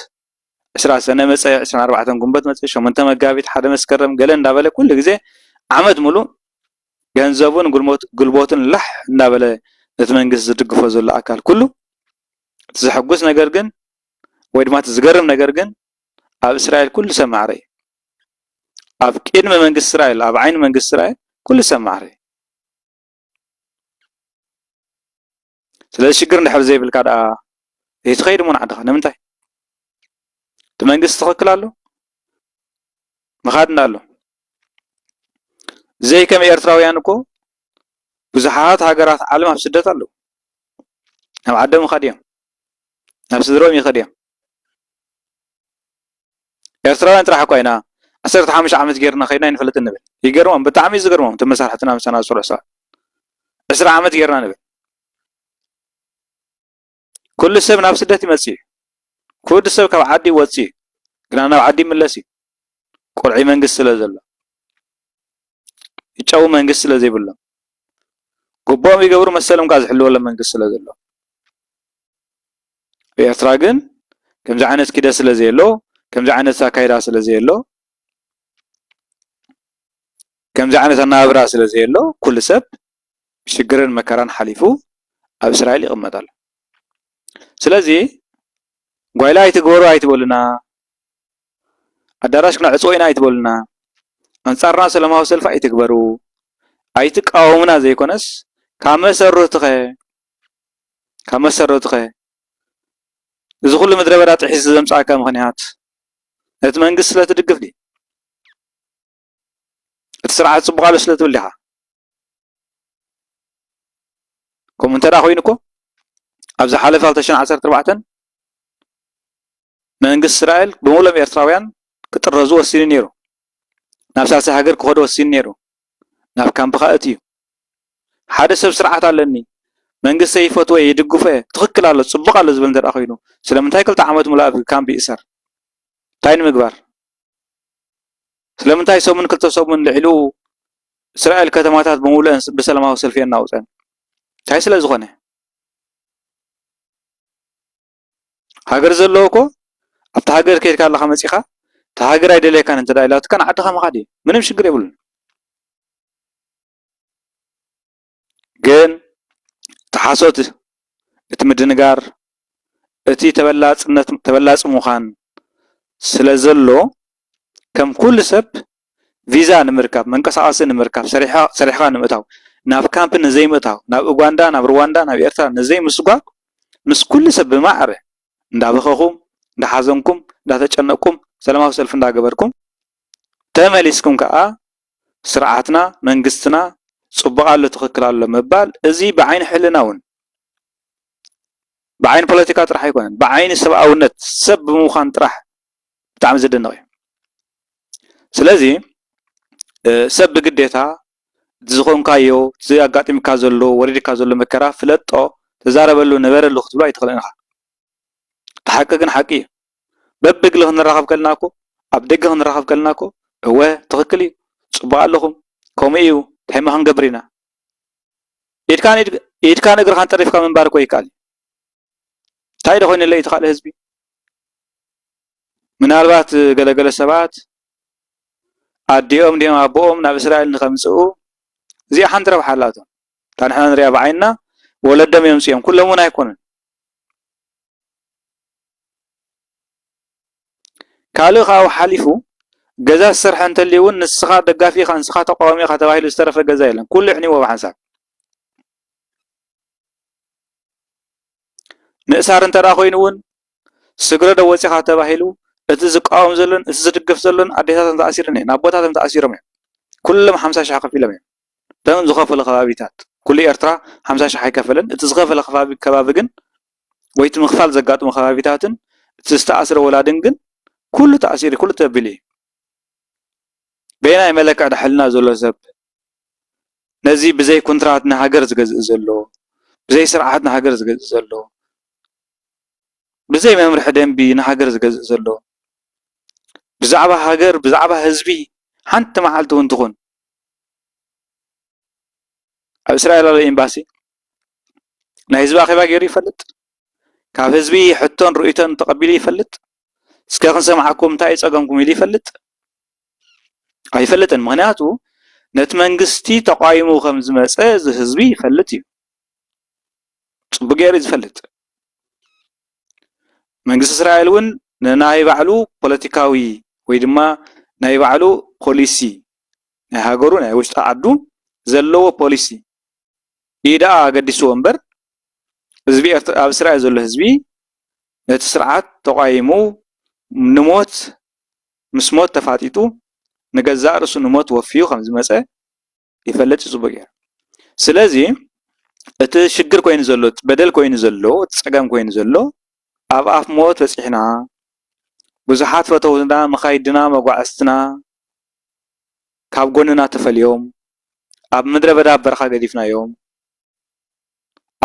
20 سنة መጽ 24 ጉንበት መጽ 8 መጋቢት ሓደ መስከረም ገለ እንዳበለ ኩሉ ግዜ ዓመት ሙሉ ገንዘቡን ጉልቦትን ለሕ እንዳበለ እቲ መንግስት ዝድግፎ ዘሎ አካል ኩሉ ዝሕጉስ ነገር ግን ወይ ድማ ዝገርም ነገር ግን ኣብ እስራኤል ኩሉ ሰማዕረ ኣብ ቅድመ መንግስት እስራኤል ኣብ ዓይን መንግስት እስራኤል ኩሉ ሰማዕረ ስለዚህ ሽግር እንድሕር ዘይብልካ ዳ ይትኸይድ ምን ዓድኻ ንምንታይ መንግስት ተኸክል ኣሎ መኻድና ኣሎ ዘይ ከም ኤርትራውያን እኮ ብዙሓት ሃገራት ዓለም ኣብ ስደት ኣለዉ ናብ ዓዶም ይኸድዮም ናብ ስድሮም ይኸድዮም ኤርትራውያን ጥራሕ እኮ ኢና 15 ዓመት ጌርና ኸይና ይንፈልጥ ንብል ይገርሞም ብጣዕሚ ዝገርሞም ተመሳርሕትና ምሳና ዝሰርሑ ሰባት 20 ዓመት ጌርና ንብል ኩሉ ሰብ ናብ ስደት ይመጽእ ኩሉ ሰብ ካብ ዓዲ ይወጽእ ግን ናብ ዓዲ ይምለስ ቁርዒ መንግስት ስለ ዘሎ ይጫው መንግስት ስለ ዘይብሎ ጎቦም ይገብሩ መሰሎም ካ ዝሕልወለ መንግስት ስለ ዘሎ ኤርትራ ግን ከምዚ ዓይነት ኪደ ስለ ዘይሎ ከምዚ ዓይነት ኣካይዳ ስለ ዘይሎ ከምዚ ዓይነት ኣናብራ ስለ ዘይሎ ኩሉ ሰብ ሽግርን መከራን ሓሊፉ ኣብ እስራኤል ይቕመጣል ስለዚ ጓይላ ኣይትግበሩ ኣይትበሉና አዳራሽ ክነዕጽው ኢና ኣይትበሉና አንጻርና ሰላማዊ ሰልፍ ኣይትግበሩ ኣይትቃወሙና ዘይኮነስ ካብ መሰረትኸ እዚ ኩሉ ምድረ በዳ ጥሒስ ዘምጻእካ ምኽንያት እቲ መንግስት ስለ ትድግፍ ዲ እቲ ስርዓት ጽቡቕ ኣለ ስለ ትብል ዲኻ ከምኡ እንተዳ ኮይኑ እኮ ኣብ ዝሓለፈ 2014 መንግስት እስራኤል ብምሉእ ኤርትራውያን ክጥረዙ ወሲኑ ነይሩ ናብ ሳልሳይ ሃገር ክኸዱ ወሲኑ ነይሩ ናብ ካምፕ ኻእትዩ ሓደ ሰብ ስርዓት ኣለኒ መንግስት ይፈትወ ይድግፈ ትኽክል ኣሎ ጽቡቕ ኣሎ ዝብል እንደዳ ኮይኑ ስለምንታይ 2 ዓመት ሙሉ ኣብ ካምፕ ይእሰር እንታይ ንምግባር ስለምንታይ ሰሙን 2 ሰሙን ልዕሉ እስራኤል ከተማታት ብምሉእ ብሰላማዊ ሰልፊ እናውፀን እንታይ ስለ ዝኾነ ሃገር ዘለዎ እኮ ኣብታ ሃገር ከይድካ ኣለኻ መጺኻ ተሃገር አይደለካን እንተ ዳይላት ከን ዓድኻ መኻዲ ምንም ሽግር የብሉን ግን ተሓሶት እቲ ምድንጋር እቲ ተበላጽ ምዃን ስለ ዘሎ ከም ኩሉ ሰብ ቪዛ ንምርካብ መንቀሳቐሲ ንምርካብ ሰሪሕኻ ንምእታው ناب كامب نزي متاو ناب أوغندا ناب رواندا ناب إيرترا نزي مسقا مس كل سب معره ندابخكم ندحزنكم ندتጨነقكم سلاماو سلف እንዳገበርኩም ተመሊስኩም ከዓ ስርዓትና መንግስትና ጽቡቃሉ ትኽክላሉ መባል እዚ بعين حلናውን بعين ፖለቲካ ጥራሕ ኣይኮነን بعين ሰብኣውነት ሰብ ምዃን ጥራሕ ብጣዕሚ ዝድነቕ እዩ ስለዚ ሰብ ግዴታ ዝኾንካዮ ዝኣጋጢምካ ዘሎ ወሪድካ ዘሎ መከራ ፍለጦ ተዛረበሉ ነበረሉ ክትብሎ ኣይትኽእልን ኢኻ ተሓቂ ግን ሓቂ እዩ በብግሊ ክንራኸብ ከልናኮ ኣብ ደገ ክንራኸብ ከልናኮ እወ ትኽክል እዩ ጽቡቕ ኣለኹም ከምኡ እዩ እንታይ ክንገብር ኢና ኢድካ እግርካን ጠሪፍካ ምንባር እኮ ይከኣል እንታይ ደኾይነለ እቲ ካልእ ህዝቢ ምናልባት ገለገለ ሰባት ኣዲኦም ድዮም ኣቦኦም ናብ እስራኤል ንኸምፅኡ እዚኣ ሓንቲ ረብሓ ኣላቶም እታ ንሕና ንሪኣ ብዓይንና ወለዶም የምፅኦም ኩሎም እውን ኣይኮኑን ካልእ ካብኡ ሓሊፉ ገዛ ዝሰርሐ እንተልዩ እውን ንስኻ ደጋፊ ኢኻ ንስኻ ተቃዋሚ ኢኻ ተባሂሉ ዝተረፈ ገዛ የለን ኩሉ ይሕኒዎ ብሓንሳብ ምእሳር እንተደኣ ኮይኑ እውን ስግረዶ ወፂኻ ተባሂሉ እቲ ዝቃወም ዘሎን እቲ ዝድግፍ ዘሎን ኣዴታቶም ተኣሲረን እየን ኣቦታቶም ተኣሲሮም እዮም ኩሎም 50,000 ከፊሎም እዮም እቶም ዝኸፈሉ ከባቢታት ኩሉ ኤርትራ 50,000 ኣይከፈለን እቲ ዝኸፈለ ከባቢ ግን ወይ እቲ ምኽፋል ዘጋጥሙ ከባቢታትን እቲ ዝተኣስረ ወላድን ግን ኩሉ ተኣሲሩ ኩሉ ተቢሉ እዩ በይናይ መለክዕ ድሕልና ዘሎ ሰብ ነዚ ብዘይ ኮንትራት ንሃገር ዝገዝእ ዘሎ ብዘይ ስርዓት ንሃገር ዝገዝእ ዘሎ ብዘይ መምርሒ ደንቢ ንሃገር ዝገዝእ ዘሎ ብዛዕባ ሃገር ብዛዕባ ህዝቢ ሓንቲ መዓልቲ እውን ትኹን ኣብ እስራኤል ዘሎ ኤምባሲ ናይ ህዝቢ ኣኼባ ገይሩ ይፈልጥ ካብ ህዝቢ ሕቶን ርእይቶን ተቐቢሉ ይፈልጥ እስከ ክንሰማዓኩም እንታይ ፀገምኩም ኢሉ ይፈልጥ ኣይፈልጥን ምክንያቱ ነቲ መንግስቲ ተቃይሙ ከም ዝመፀ እዚ ህዝቢ ይፈልጥ እዩ ጽቡቕ ገይሩ ዝፈልጥ መንግስቲ እስራኤል እውን ንናይ ባዕሉ ፖለቲካዊ ወይ ድማ ናይ ባዕሉ ፖሊሲ ናይ ሃገሩ ናይ ውሽጢ ዓዱ ዘለዎ ፖሊሲ ኢዳ ኣገዲስዎ እምበር ህዝቢ ኣብ እስራኤል ዘሎ ህዝቢ ነቲ ስርዓት ተቃይሙ ንሞት ምስ ሞት ተፋጢጡ ንገዛእ ርእሱ ንሞት ወፊዩ ከም ዝመፀ ይፈልጥ ጽቡቕ ገይሩ ስለዚ እቲ ሽግር ኮይኑ ዘሎ በደል ኮይኑ ዘሎ ፀገም ኮይኑ ዘሎ ኣብ ኣፍ ሞት በፂሕና ብዙሓት ፈተውትና መኻይድና መጓዓዝትና ካብ ጎንና ተፈልዮም ኣብ ምድረ በዳ በረኻ ገዲፍናዮም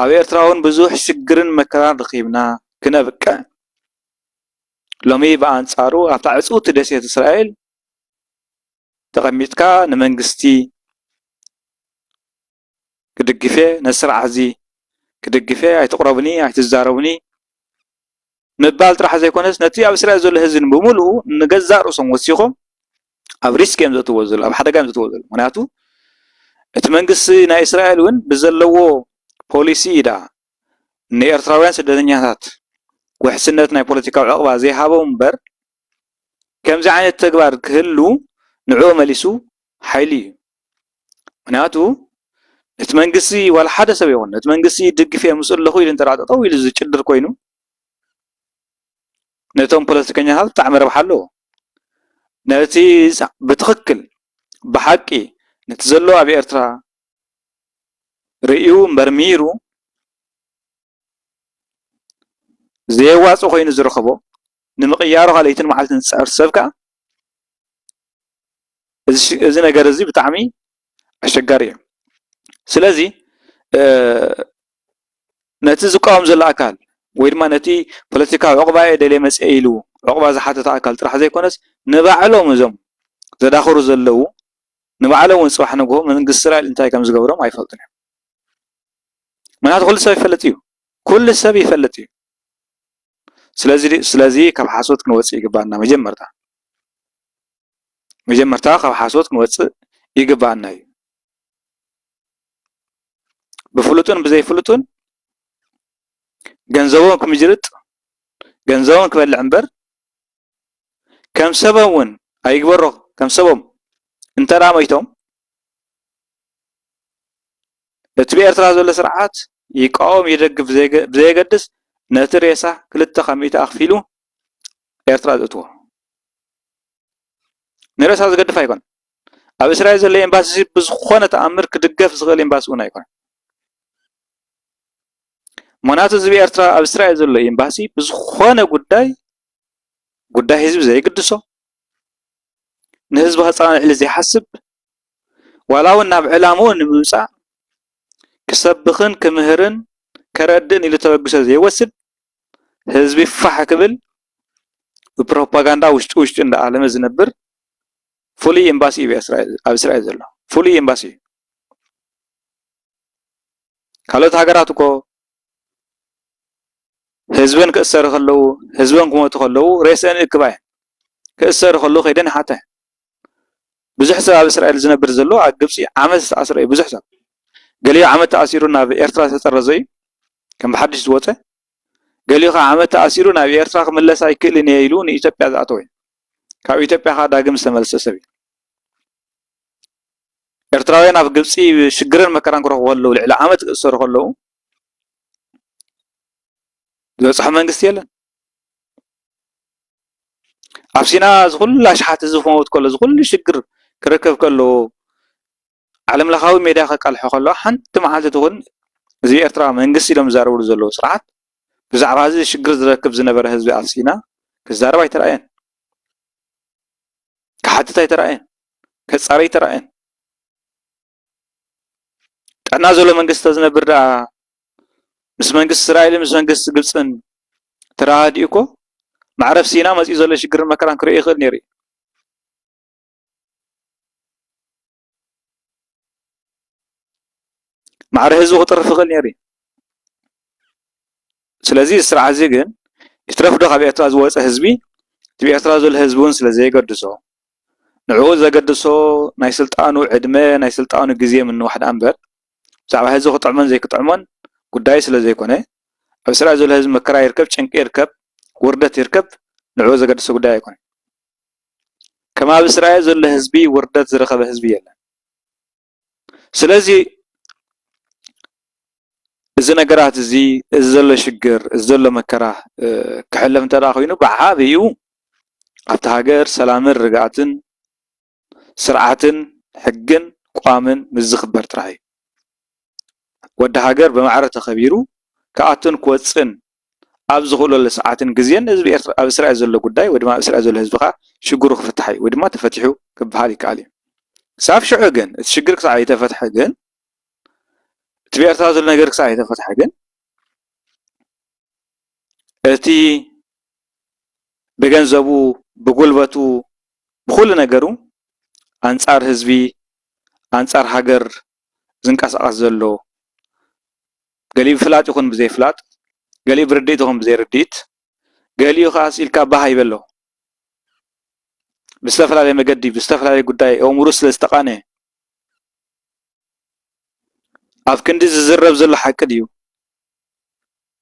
ኣብ ኤርትራ እውን ብዙሕ ሽግርን መከራን ረኺብና ክነብቅዕ ሎሚ ብኣንጻሩ ኣብታ ዕፁውቲ ደሴት እስራኤል ተቐሚጥካ ንመንግስቲ ክድግፌ ነስርዓት እዚ ክድግፌ ኣይትቕረብኒ ኣይትዛረብኒ ምባል ጥራሕ ዘይኮነስ ነቲ ኣብ እስራኤል ዘሎ ህዝቢ ብምሉኡ ንገዛእ ርእሶም ወሲኾም ኣብ ሪስክ እዮም ዘእትዎ ዘሎ ኣብ ሓደጋ እዮም ዘእትዎ ዘሎ ምክንያቱ እቲ መንግስቲ ናይ እስራኤል እውን ብዘለዎ ፖሊሲ ኢዳ ንኤርትራውያን ስደተኛታት ውሕስነት ናይ ፖለቲካዊ ዕቕባ ዘይሃቦም እምበር ከምዚ ዓይነት ተግባር ክህሉ ንዕኡ መሊሱ ሓይሊ እዩ ምክንያቱ እቲ መንግስቲ ዋላ ሓደ ሰብ ይኹን እቲ መንግስቲ ድግፍ የምፅኡ ኣለኹ ኢሉ እንተጠጠው ኢሉ ዝጭድር ኮይኑ ነቶም ፖለቲከኛታት ብጣዕሚ ረብሓ ኣለዎ ነቲ ብትኽክል ብሓቂ ነቲ ዘሎ ኣብ ኤርትራ ርእዩ መርሚሩ ዘየዋፅእ ኮይኑ ዝረኸቦ ንምቕያሩ ካልእትን መዓልትን ዝፅዕር ሰብ ከዓ እዚ ነገር እዚ ብጣዕሚ ኣሸጋሪ እዩ ስለዚ ነቲ ዝቃወም ዘሎ ኣካል ወይ ድማ ነቲ ፖለቲካዊ ዕቑባ ደልየ መፅአ ኢሉ ዕቑባ ዝሓተተ ኣካል ጥራሕ ዘይኮነስ ንባዕሎም እዞም ዘዳኽሩ ዘለው ንባዕሎም እውን ፅባሕ ንግሆ መንግስቲ እስራኤል እንታይ ከም ዝገብሮም ኣይፈልጡን እዮም ምክንያቱ ኩሉ ሰብ ይፈልጥ እዩ ኩሉ ሰብ ይፈልጥ እዩ ስለዚ ካብ ሓሶት ክንወፅእ ይግባአና መጀመርታ ካብ ሓሶት ክንወፅእ ይግባአና እዩ ብፍሉጡን ብዘይፍሉጡን ገንዘቦም ክምጅርጥ ገንዘቦም ክበልዕ እምበር ከም ሰቦም እውን ኣይግበሮ ከም ሰቦም እንተዳ ሞይቶም تبي إرترا زول سرعات يقاوم يدقف زي قدس نتريسا كلتا خميتا أخفيلو إرترا زوتو نرسا زقدف أيكون أب إسرائيل زول إمباسي بزخونة تأمر كدقف زغل إمباسونا أيكون مناتو زبي إرترا أب إسرائيل زول إمباسي بزخونة قداي هزب زي قدسو نهزبها صانع اللي زي حسب ولو ناب علامون ممسع كسبخن كمهرن كردن إلى توقسه زي وسد هزبي فح قبل بروباغندا وشت عند عالم زنبر فولي امباسي بإسرائيل أب إسرائيل زلوا فولي امباسي كالوت هاجراتكو هزبن كسر خلو هزبن كموت خلو رئيسن إكباي كسر خلو خيدن حتى بزح سبب إسرائيل زنبر زلوا عقبسي عمس أسرائيل بزح سبب قالي عمت تأثيرنا بإرترا تترزي كم بحدش زوته قالي عمت تأثيرنا بإرترا من لا سايكل نيلون إيجابي ذاتوي كاو إيجابي هذا جم سملس سبي إرتراوين أف قبسي شجرن مكان كره والله العلا عمت صار خلو ده صح من قصيلا أفسينا زغل لا شحات زفوت كله زغل شجر كركب كله علم لخاوي ميدا قال حقله حنت معالته تكون زي إرترا من قصي لهم زاروا زلوا سرعات بزعبا زي شجر زركب زنبر حزب أفسينا كزاروا يترأين كحتى يترأين كصاري يترأين أنا زول من قصة زنبر دا مس من قصة إسرائيل مس من قصة قبسن تراهد إيكو معرف سينا مس إزول شجر مكان كريه خل نيري معرف هزو طرف خل نيري سلازي السرعة زيجن يترف ده خبي اعتراض واسع حزبي تبي اعتراض الحزبون سلازي يقدسو نعوز يقدسو ناي سلطانو عدمه ناي سلطانو جزيه من واحد أنبر زعما هزو قطعمن زي قطعمن قداي سلازي يكونه أبسرع زول الحزب مكرا يركب شنك يركب وردة يركب نعوز يقدسو قداي يكونه كما أبسرع زول الحزبي وردة زرخب حزبي يلا سلازي إذا نقرأت زي إزل شجر إزل مكره كحلم تراخينه بعابيو أبتهاجر سلام الرجعتن سرعتن حجن قامن مزخبر تراي ودهاجر بمعرة خبيرو كأتن كوتسن أبزغلو لساعتن جزين إذا أبسرع إزل قداي ودما أبسرع إزل هزبخا شجرو فتحي ودما تفتحوا كبهالي كالي ساف شعجن الشجر كساعي تفتح جن تبي أرتاز النجار كساعي تفتح جن أتي بجنزبو بقلبتو بكل نجارو أنصار حزبي أنصار هاجر زنكاس أزلو قالي فلات يكون بزي فلات قالي برديت يكون بزي رديت قالي خاص إلكا بهاي بلو بستفل عليه مجدي بستفل عليه قداي أو مرس الاستقانة أفكندي زرب زل حق ديو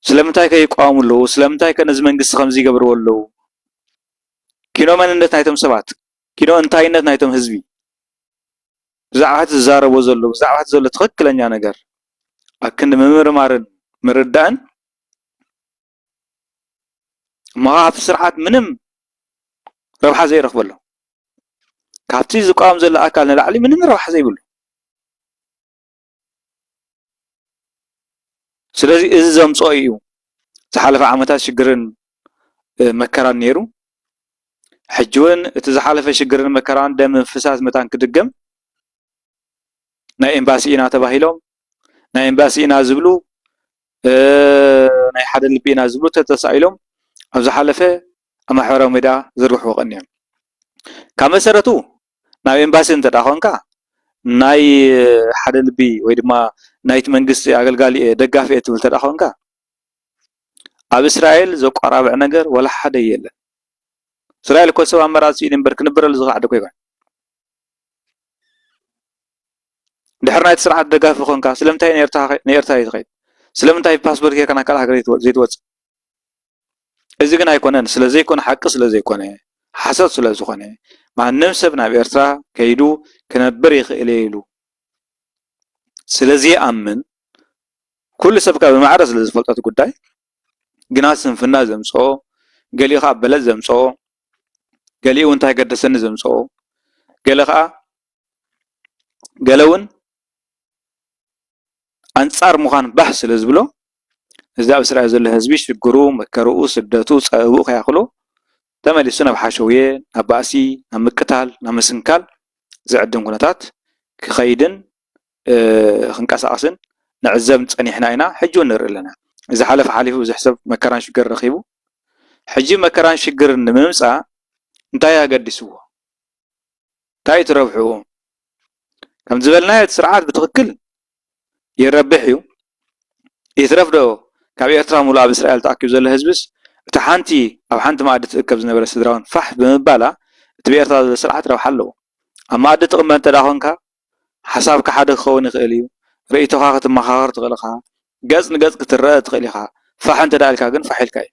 سلامتاي كي يقاموا له سلامتاي كنزمن قص خمسي قبروا له كينو من النت نايتم سبات كينو انتاي النت نايتم حزبي بزعات الزاربو زلو بزعات زلو تخكلنيا ነገር أكن ممرمارن مردان ما في سرعات منم ربح زي رخبله كابتي زقام زل أكل نلعلي منم ربح زي بله سلازي إزم صايو تحالف عمتات شجرن مكران نيرو حجون تزحالف شجرن مكران دم فساد متان كدقم ناي امباسي إنا تباهيلهم ناي امباسي إنا زبلو ناي حد اللي بينا زبلو تتسايلهم أبز حالفه أما حوار ميدا زروح وقنيم كمسرتو ناي امباسي انت داخونكا ناي حد اللي بي ويدما نايت منقص أقل دقافي اتبل تداخونكا أب إسرائيل زو قرابع نجر ولا حدا يلا إسرائيل كل سوا مراسي نبرك نبرل زغ عدو كيفان دحرنا يتسرع الدقافي خونكا سلمتاي نيرتاي تغيد سلمتاي باسبورت كي كان كلا حقريت زيت وص إذا كان يكونن سلازي يكون حق سلازي يكونه حسد سلازي يكونه مع نمسبنا بإرترا كيدو كنبر يخيليلو سلازي أمن كل سبكة بمعرض لزفلطات قداي جناس في الناس زمسو قالي خا بلد زمسو قالي وانت قدسن زمسو قالي خا قالون أنصار مخان بحث لزبلو إذا بسرعة زل هزبي شجرو مكرو سدتو صابو خياخلو تملسنا بحشوية نباسي نمقتال نمسنكال زعدن كنتات كخيدن خنقاساسن نعزب صنيحنا إنا حجو نرئ لنا إذا حلف وإذا حسب مكران شجر رخيبو حجي مكران شجر نممصا انتاي قدسوه تاي تربحوه كم زبلنا سرعات بتوكل يربحيو يترفدو كاب إرترا مولا بإسرائيل تأكيد زل هزبس تحانتي أو حانت ما عدت أكب زنبرة سدراون فح بمبالا تبي إرترا سرعات رو حلو أما عدت أم أنت داخنك حسابك حد خون غليو رأيت خاخت مخاخر تغلقها جز نجز كترى تغلقها فح أنت دالك عن فحلكاي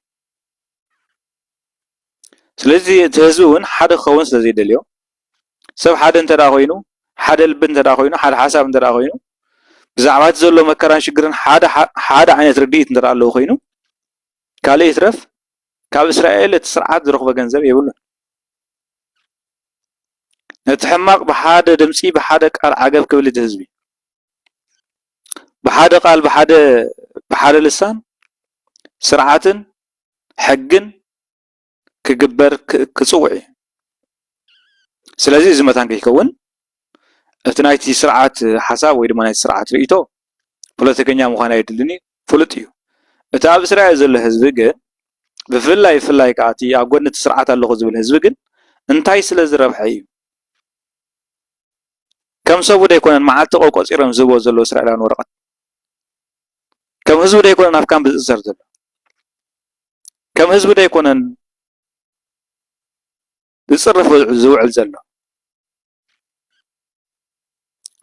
سلزي تهزون حد خون سلزي دليو سب حد أنت داخوينو حد البنت داخوينو حد حساب أنت داخوينو بزعمات زلو مكران شجرن حدا عينت رديت ندرا له خينو كالي يترف كاب إسرائيل تسرعات زرخ بجنزب يقولون نتحمق بحدا دمسي بحدا قال عقب قبل تهزبي بحدا قال بحدا لسان سرعات حقن كجبر كصوعي سلازي زمتان كيكون اتنايتي سرعات حساب ويد مانايت سرعات ريتو بوليتيكانيا مخانا يدلني فلطيو እታ ብስራኤል ዘሎ ህዝቢ ግን ብፍላይ ከኣቲ ኣብ ጎኒ ስርዓት ኣለኹ ዝብል ህዝቢ ግን እንታይ ስለ ዝረብሐ እዩ ከም ሰቡ ደይኮነን መዓልቲ ቆፂሮም ዝቦ ዘሎ እስራኤላውያን ወረቐት ከም ህዝቢ ደይኮነን ኣብ ካምፕ ዝእሰር ዘሎ ከም ህዝቢ ደይኮነን ዝፅርፍ ዝውዕል ዘሎ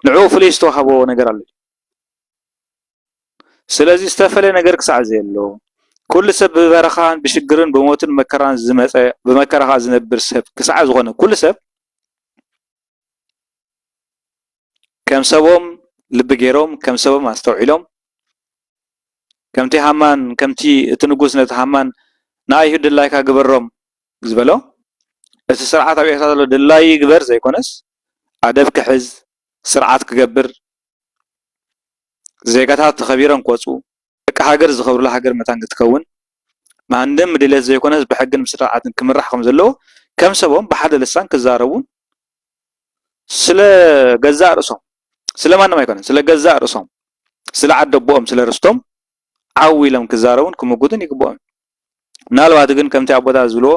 ንዑ ፍሉይ ዝተዋህቦ ነገር ኣሎ ስለዚህ ዝተፈለየ ነገር ክሳዕ ዘየሎ ኩሉ ሰብ በበረኻን ብሽግርን ብሞትን መከራን ዝመፀ ብመከራኻ ዝነብር ሰብ ክሳዕ ዝኾነ ኩሉ ሰብ ከም ሰቦም ልቢ ገይሮም ከም ሰቦም ኣስተውዒሎም ከምቲ ሃማን ከምቲ እቲ ንጉስ ነቲ ሃማን ንኣይሁድ ድላይካ ግበሮም ዝበሎ እቲ ስርዓት ኣብ ኤርትራ ዘሎ ድላይ ግበር ዘይኮነስ ኣደብ ክሕዝ ስርዓት ክገብር ዜጋታት ተኸቢሮም ክወፁ ደቂ ሃገር ዝኸብሩላ ሃገር መታን ክትከውን ማንም ድሌት ዘይኮነስ ብሕግን ስርዓትን ክምራሕ ከም ዘለዎ ከም ሰቦም ብሓደ ልሳን ክዛረቡን ስለ ገዛእ ርእሶም ስለማንም ኣይኮነን ስለ ገዛእ ርእሶም ስለ ዓዲ ኣቦኦም ስለ ርስቶም ዓዊ ኢሎም ክዛረቡን ክምጉቱን ይግብኦም ምናልባት ግን ከምቲ ኣቦታት ዝብልዎ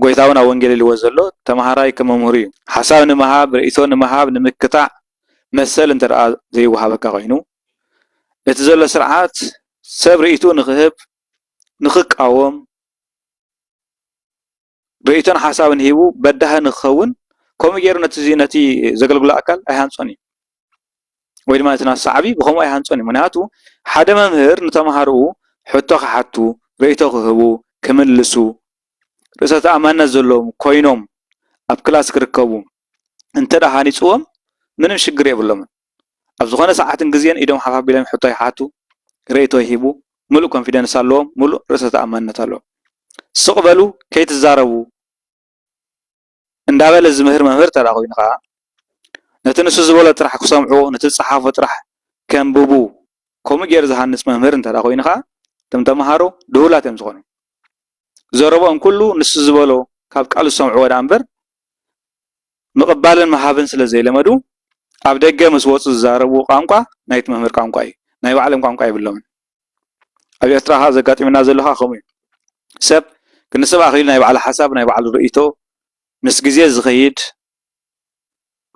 ጎይታውን ኣብ ወንጌል ይልዎ ዘሎ ተምሃራይ ከመምህሩ እዩ ሓሳብ ንምሃብ ርእይቶ ንምሃብ ንምክታዕ መሰል እንተደኣ ዘይወሃበካ ኮይኑ እቲ ዘሎ ስርዓት ሰብ ርእይቱ ንክህብ ንክቃወም ርእይቶን ሓሳብን ሂቡ በዳህ ንክኸውን ከምኡ ገይሩ ነቲ ዘገልግሎ ኣካል ኣይሃንፆን እዩ ወይ ድማ እቲ ናሳዕቢ ብከምኡ ኣይሃንፆን እዩ ምክንያቱ ሓደ መምህር ንተምሃርኡ ሕቶ ክሓቱ ርእይቶ ክህቡ ክምልሱ ርእሰ ተኣማንነት ዘለዎም ኮይኖም ኣብ ክላስ ክርከቡ እንተደኣ ሃኒፅዎም ምንም ሽግር የብሎምን ኣብ ዝኾነ ሰዓትን ግዜን ኢዶም ሓፋቢሎም ሕቶ ይሓቱ ርእይቶ ይሂቡ ሙሉእ ኮንፊደንስ ኣለዎም ሙሉእ ርእሰ ተኣማንነት ኣለዎም ስቕ በሉ ከይትዛረቡ እንዳበለ ዝምህር መምህር ተደኣ ኮይኑ ከዓ ነቲ ንሱ ዝበሎ ጥራሕ ክሰምዑ ነቲ ዝፀሓፎ ጥራሕ ከንብቡ ከምኡ ገይሩ ዝሃንፅ መምህር እንተደኣ ኮይኑ ከዓ እቶም ተምሃሮ ድሁላት እዮም ዝኾኑ ዘረቦኦም ኩሉ ንሱ ዝበሎ ካብ ቃሉ ዝሰምዕዎ ዳ እምበር ምቕባልን መሃብን ስለ ዘይለመዱ ኣብ ደገ ምስ ወፁ ዝዛረቡ ቋንቋ ናይቲ መምህር ቋንቋ እዩ ናይ ባዕሎም ቋንቋ የብሎምን ኣብ ኤርትራ ዘጋጢምና ዘሎ ከምኡ እዩ ሰብ ክንስብ ኣኽሊሉ ናይ ባዕሉ ሓሳብ ናይ ባዕሉ ርእይቶ ምስ ግዜ ዝኸይድ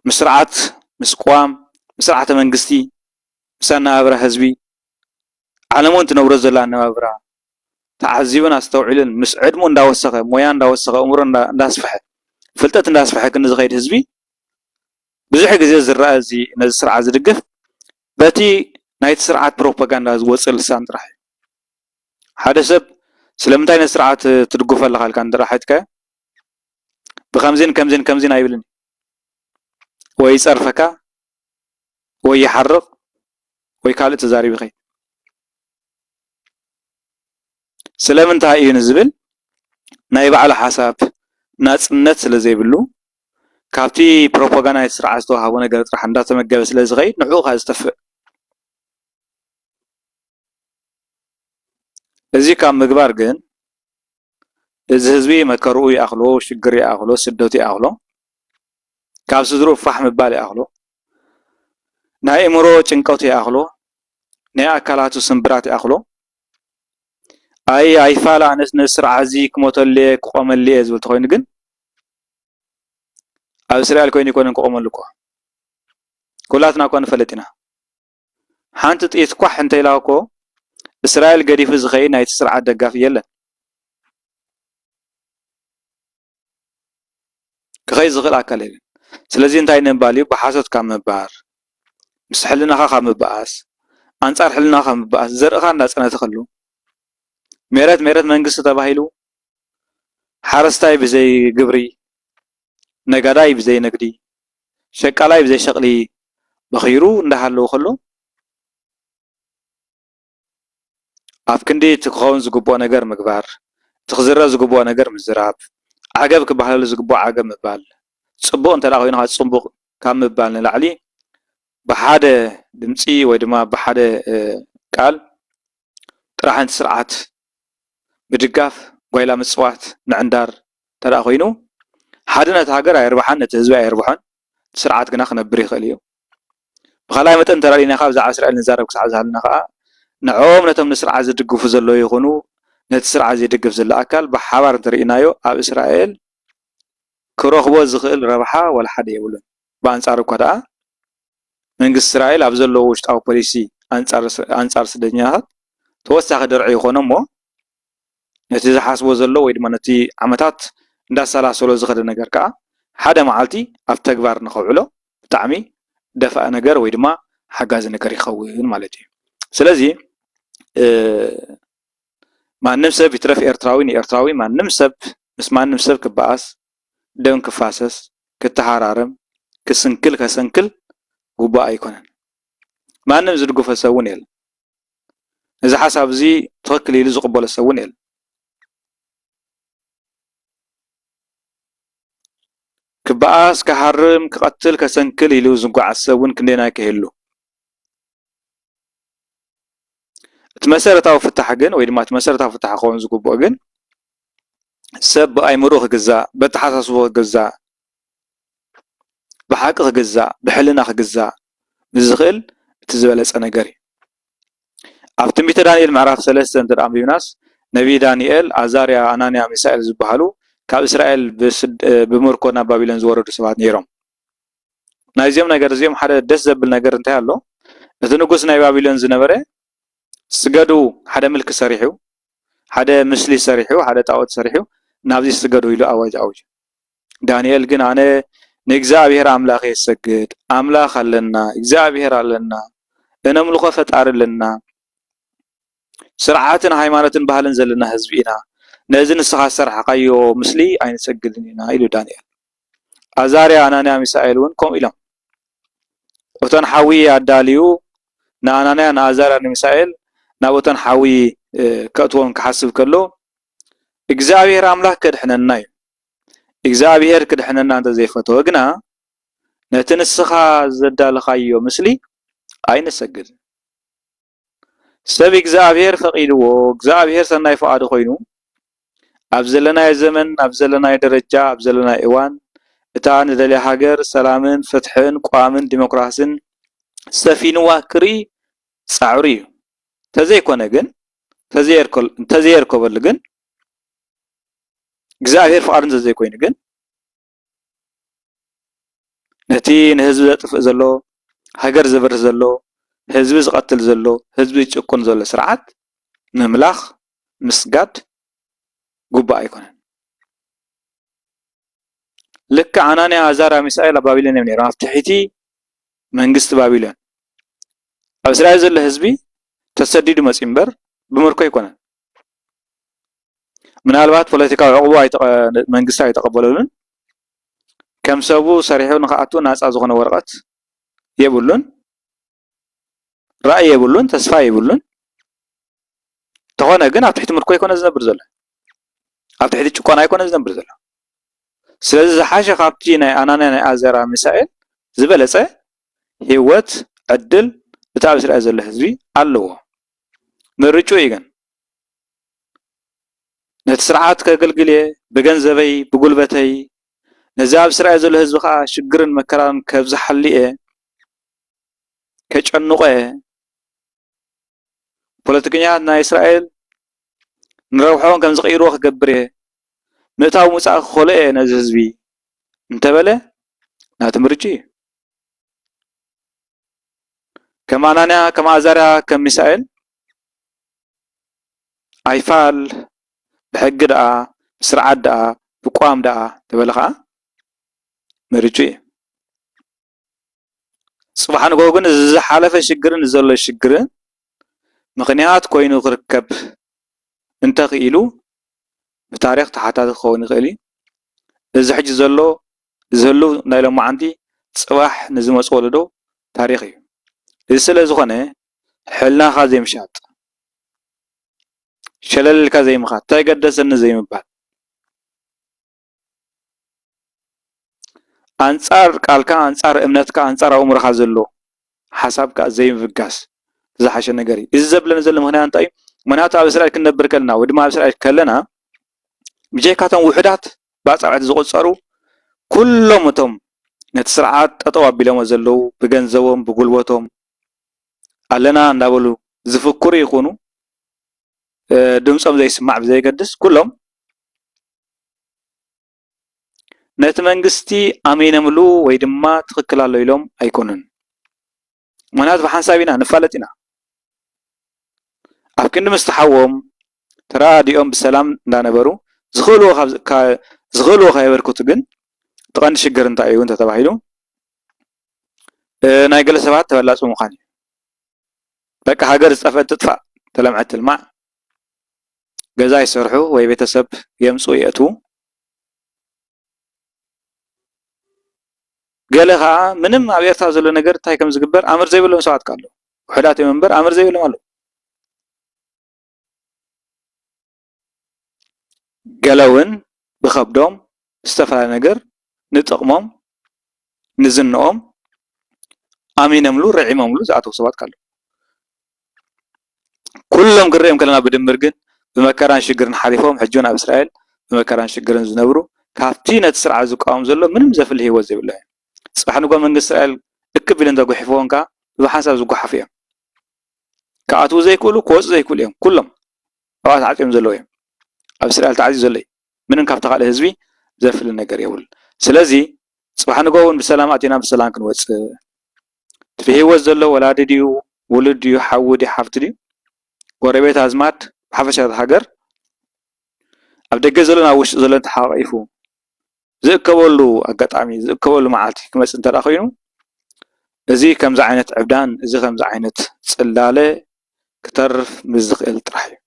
ምስ ስርዓት ምስ ቅዋም ምስ ስርዓተ መንግስቲ ምስ ኣነባብራ ህዝቢ ዓለም እውን ትነብሮ ዘላ ኣነባብራ ተዓዚቡን ኣስተውዒልን ምስ ዕድሙ እንዳወሰኸ ሞያ እንዳወሰኸ እምሮ እንዳስፈሐ ፍልጠት እንዳስፈሐ ክን ዝኸይድ ህዝቢ ብዙሕ ግዜ ዝረአ እዚ ነዚ ስርዓት ዝድግፍ በቲ ናይቲ ስርዓት ፕሮፓጋንዳ ዝወፅእ ልሳን ጥራሕ እዩ ሓደ ሰብ ስለምንታይ ነዚ ስርዓት ትድግፎ ኣለካ ኢልካ እንድራሓትካዮ ብከምዚን ከምዚን ከምዚን ኣይብልን ወይ ይፀርፈካ ወይ ይሓርቕ ወይ ካልእ ተዛሪቡ ይኸይድ ስለምንታይ እዩ ንዝብል ናይ ባዕሉ ሓሳብ ናጽነት ስለ ዘይብሉ ካብቲ ፕሮፓጋንዳ ስርዓት ዝተዋሃቦ ነገር ጥራሕ እንዳተመገበ ስለ ዝኸይድ ንዕኡ ካ ዝተፍእ እዚ ካብ ምግባር ግን እዚ ህዝቢ መከርኡ ይኣኽሎ ሽግር ይኣኽሎ ስደቱ ይኣኽሎ ካብ ስድሩ ፋሕ ምባል ይኣኽሎ ናይ እምሮ ጭንቀቱ ይኣኽሎ ናይ ኣካላቱ ስምብራት ይኣኽሎ ኣይፋላ ንስርዓት እዚ ክሞተልየ ክቆመልየ ዝብል ተኮይኑ ግን ኣብ እስራኤል ኮይኑ ይኮነን ክቆመሉ እኮ ኩላትና እኮ ንፈልጥ ኢና ሓንቲ ጥይት ኳሕ እንተኢላ እኮ እስራኤል ገዲፉ ዝኸይድ ናይቲ ስርዓት ደጋፊ የለን ክኸይድ ዝኽእል ኣካል የለን ስለዚ እንታይ ንምባል እዩ ብሓሶት ካብ ምባር ምስ ሕልናኻ ካብ ምበኣስ ኣንጻር ሕልናኻ ካብ ምበኣስ ዘርእኻ እንዳፀነተ ከሉ ሜረት መንግስቲ ተባሂሉ ሓረስታይ ብዘይ ግብሪ ነጋዳይ ብዘይ ነግዲ ሸቃላይ ብዘይ ሸቕሊ በኺሩ እንዳሃለዉ ከሎ ኣብ ክንዲ ትክኸውን ዝግብኦ ነገር ምግባር ትኽዝረ ዝግብኦ ነገር ምዝራብ ዓገብ ክበሃለሉ ዝግብኦ ዓገብ ምባል ጽቡቕ እንተዳ ኮይንካ ጽቡቕ ካብ ምባል ንላዕሊ ብሓደ ድምፂ ወይ ድማ ብሓደ ቃል ጥራሕንቲ ስርዓት ብድጋፍ ጓይላ ምጽዋት ንዕንዳር ተዳ ኮይኑ ሓደ ነቲ ሃገር ኣይርባሓን ነቲ ህዝቢ ኣይርባሓን ስርዓት ግና ክነብር ይኽእል እዩ ብኻልኣይ መጠን ተራእዩና ካብ ብዛዕባ እስራኤል ንዛረብ ክሳዕ ዝሃለና ከዓ ንዖም ነቶም ንስርዓት ዝድግፉ ዘለዉ ይኹኑ ነቲ ስርዓት ዘይድግፍ ዘሎ ኣካል ብሓባር እንተርእይናዮ ኣብ እስራኤል ክረኽቦ ዝኽእል ረብሓ ወላ ሓደ የብሉን ብኣንጻር እኳ ደኣ መንግስቲ እስራኤል ኣብ ዘለዎ ውሽጣዊ ፖሊሲ ኣንጻር ስደተኛታት ተወሳኺ ደርዒ ይኾነ እሞ ነቲ ዝሓስቦ ዘሎ ወይ ድማ ነቲ ዓመታት እንዳሰላሰሎ ዝኸደ ነገር ከዓ ሓደ መዓልቲ ኣብ ተግባር ንኸውዕሎ ብጣዕሚ ደፋእ ነገር ወይ ድማ ሓጋዚ ነገር ይኸውን ማለት እዩ ስለዚ ማንም ሰብ ይትረፍ ኤርትራዊ ንኤርትራዊ ማንም ሰብ ምስ ማንም ሰብ ክበኣስ ደም ክፋሰስ ክትሓራርም ክስንክል ከሰንክል ጉባእ ኣይኮነን ማንም ዝድግፎ ሰብ እውን የለን እዚ ሓሳብ እዚ ትኽክል ኢሉ ዝቕበሎ ሰብ እውን የለን ክበኣስ ክሓርም ክቐትል ከሰንክል ኢሉ ዝጓዓዝ ሰብ እውን ክንደና ክህሉ እቲ መሰረታዊ ፍታሕ ግን ወይ ድማ እቲ መሰረታዊ ፍታሕ ክኸውን ዝግብኦ ግን ሰብ ብኣይምሮ ክግዛእ በተሓሳስቦ ክግዛእ ብሓቂ ክግዛእ ብሕልና ክግዛእ ዝኽእል እቲ ዝበለፀ ነገር እዩ ኣብ ትንቢተ ዳንኤል ምዕራፍ 3 እንተዳ ኣንቢብናስ ነቢይ ዳንኤል ኣዛርያ ኣናንያ ሚሳኤል ዝበሃሉ ካብ እስራኤል ብምርኮ ናብ ባቢሎን ዝወረዱ ሰባት ነይሮም ናይዚኦም ነገር እዚኦም ሓደ ደስ ዘብል ነገር እንታይ ኣሎ እቲ ንጉስ ናይ ባቢሎን ዝነበረ ስገዱ ሓደ ምልክ ሰሪሑ ሓደ ምስሊ ሰሪሑ ሓደ ጣዖት ሰሪሑ ናብዚ ስገዱ ኢሉ ኣዋጅ ኣውጅ ዳንኤል ግን ኣነ ንእግዚአብሔር ኣምላኽ የሰግድ ኣምላኽ ኣለና እግዚአብሔር ኣለና እነምልኾ ፈጣሪ ኣለና ስርዓትን ሃይማኖትን ባህልን ዘለና ህዝቢ ኢና ነዚ ንስኻ ዝሰርሕካዮ ምስሊ ኣይንሰግድን ኢና ኢሉ ዳንኤል ኣዛርያ ኣናንያ ሚሳኤል እውን ከምኡ ኢሎም እቶን ሓዊ ኣዳልዩ ንኣናንያ ንኣዛርያ ሚሳኤል ናብ እቶን ሓዊ ከእትዎም ክሓስብ ከሎ እግዚአብሔር ኣምላኽ ከድሕነና እዩ እግዚአብሔር ክድሕነና እንተ ዘይፈተወ ግና ነቲ ንስኻ ዘዳልኻዮ ምስሊ ኣይንሰግድ ሰብ እግዚአብሔር ፈቂድዎ እግዚአብሔር ሰናይ ፈቃዱ ኮይኑ ኣብ ዘለናይ ዘመን ኣብ ዘለናይ ደረጃ ኣብ ዘለናይ እዋን እታ ንደልያ ሃገር ሰላምን ፍትሕን ቋምን ዲሞክራስን ሰፊንዋ ክርኢ ፃዕሪ እዩ ተዘይኮነ ግን ተዘይርከበሉ ግን እግዚአብሔር ፈቃዱ እንተዘይኮይኑ ግን ነቲ ንህዝቢ ዘጥፍእ ዘሎ ሃገር ዘበርህ ዘሎ ህዝቢ ዝቐትል ዘሎ ህዝቢ ዝጭቁን ዘሎ ስርዓት ምምላኽ ምስጋድ ጉባእ ኣይኮነን ልክ ኣናንያ ኣዛርያ ሚሳኤል ኣብ ባቢሎን እዮም ነይሮም ኣብ ትሕቲ መንግስቲ ባቢሎን ኣብ እስራኤል ዘሎ ህዝቢ ተሰዲዱ መፂኡ እምበር ብምርኮ ኣይኮነን ምናልባት ፖለቲካዊ ዕቑባ መንግስቲ ኣይተቐበለሉን ከም ሰቡ ሰሪሑ ንኽኣቱ ናፃ ዝኾነ ወረቐት የብሉን ራእይ የብሉን ተስፋ የብሉን تخونه ግን ኣብ ትሕቲ ምርኮ ይኮነ ዝነብር ዘሎ ኣብ ትሕቲ ጭቆና ይኮነ ዝነብር ዘሎ ስለዚ ዝሓሸ ካብቲ ናይ ኣናንያ ናይ ኣዘራ ሚሳኤል ዝበለፀ ህይወት ዕድል እቲ ኣብ እስራኤል ዘሎ ህዝቢ ኣለዎ ምርጩ እዩ ግን ነቲ ስርዓት ከገልግል እየ ብገንዘበይ ብጉልበተይ ነዚ ኣብ እስራኤል ዘሎ ህዝቢ ከዓ ሽግርን መከራን ከብዝሓሊ እየ ከጨንቆ እየ ፖለቲከኛታት ናይ እስራኤል ንረብሖም ከም ዝቀይርዎ ክገብር እየ ምእታው ሙፃእ ክኸሎ እየ ነዚ ህዝቢ እንተበለ ናቲ ምርጫ እዩ ከም ኣናንያ ከም ኣዛርያ ከም ሚሳኤል ኣይፋል ብሕጊ ደኣ ብስርዓት ደኣ ብቋም ደኣ ተበለ ከዓ ምርጫ እዩ ጽባሕ ንጎ ግን ዝሓለፈ ሽግርን ዘሎ ሽግርን ምኽንያት ኮይኑ ክርከብ እንተኽኢሉ ብታሪኽ ተሓታቲ ክኸውን ይኽእል እዩ እዚ ሕጂ ዘሎ ዝህሉ ናይ ሎማዓንቲ ጽባሕ ንዝመጽ ወለዶ ታሪኽ እዩ እዚ ስለ ዝኾነ ሕልናኻ ዘይምሻጥ ሸለልካ ዘይምኻት ተገደሰኒ ዘይምባል አንጻር ቃልካ አንጻር እምነትካ አንጻር ኣእምሮኻ ዘሎ ሓሳብካ ዘይምፍጋስ ዝሓሸ ነገር እዩ እዚ ዘብለኒ ዘሎ ምኽንያት እንታይ እዩ ምክንያቱ ኣብ እስራኤል ክንነብር ከለና ወይ ድማ ኣብ እስራኤል ከለና ብጀካቶም ውሕዳት ባፃብዕቲ ዝቁፀሩ ኩሎም እቶም ነቲ ስርዓት ጠጠው ኣቢሎሞ ዘለው ብገንዘቦም ብጉልበቶም ኣለና እንዳበሉ ዝፍክሩ ይኹኑ ድምፆም ዘይስማዕ ብዘይገድስ ኩሎም ነቲ መንግስቲ ኣሚነምሉ ወይ ድማ ትኽክል ኣሎ ኢሎም ኣይኮኑን ምክንያቱ ብሓንሳብ ኢና ንፋለጥ ኢና ኣብ ክንዲ ምስተሓዎም ተራዲኦም ብሰላም እንዳነበሩ ዝኽእልዎ ከየበርክቱ ግን ተቐንዲ ሽግር እንታይ እዩ እንተተባሂሉ ናይ ገለ ሰባት ተበላፁ ምዃን እዩ በቃ ሃገር ዝጠፍአት ትጥፋእ ተለምዐት ትልማዕ ገዛ ይሰርሑ ወይ ቤተሰብ የምፁ የእትዉ ገለ ከዓ ምንም ኣብ ኤርትራ ዘሎ ነገር እንታይ ከም ዝግበር ኣምር ዘይብሎም ሰባት ካሉ ውሕዳት እዮም እምበር ኣምር ዘይብሎም ኣሎ ገለ እውን ብከብዶም ዝተፈላለዩ ነገር ንጥቕሞም ንዝንኦም ኣሚነምሉ ረዒሞምሉ ዝኣተዉ ሰባት ካሉ ኩሎም ክሪኦም ከለና ብድምር ግን ብመከራን ሽግርን ሓሊፎም ሕጂ እውን ኣብ እስራኤል ብመከራን ሽግርን ዝነብሩ ካብቲ ነቲ ስርዓት ዝቃወም ዘሎ ምንም ዘፍሊ ሂወት ዘይብሉ እዮም ጽባሕ ንጎ መንግስቲ እስራኤል እክብ ኢለን ተጓሒፎም ከዓ ብሓንሳብ ዝጓሓፉ እዮም ክኣትዉ ዘይክእሉ ክወፁ ዘይክእሉ እዮም ኩሎም ኣብኣ ተዓፅዮም ዘለዉ እዮም ኣብ እስራኤል ተዓፅዩ ዘሎ እዩ ምንም ካብቲ ካልእ ህዝቢ ዘፍሊ ነገር የብሉ ስለዚ ጽባሕ ንጎ እውን ብሰላም ኣቲና ብሰላም ክንወፅእ እቲ ብሂወት ዘሎ ወላዲ ድዩ ውሉድ ድዩ ሓዊ ድዩ ሓፍቲ ድዩ ጎረቤት ኣዝማድ ብሓፈሻ ሃገር ኣብ ደገ ዘሎ ናብ ውሽጢ ዘሎ ተሓቂፉ ዝእከበሉ ኣጋጣሚ ዝእከበሉ መዓልቲ ክመፅእ እንተዳ ኮይኑ እዚ ከምዚ ዓይነት ዕብዳን እዚ ከምዚ ዓይነት ጽላለ ክተርፍ ብዝኽእል ጥራሕ እዩ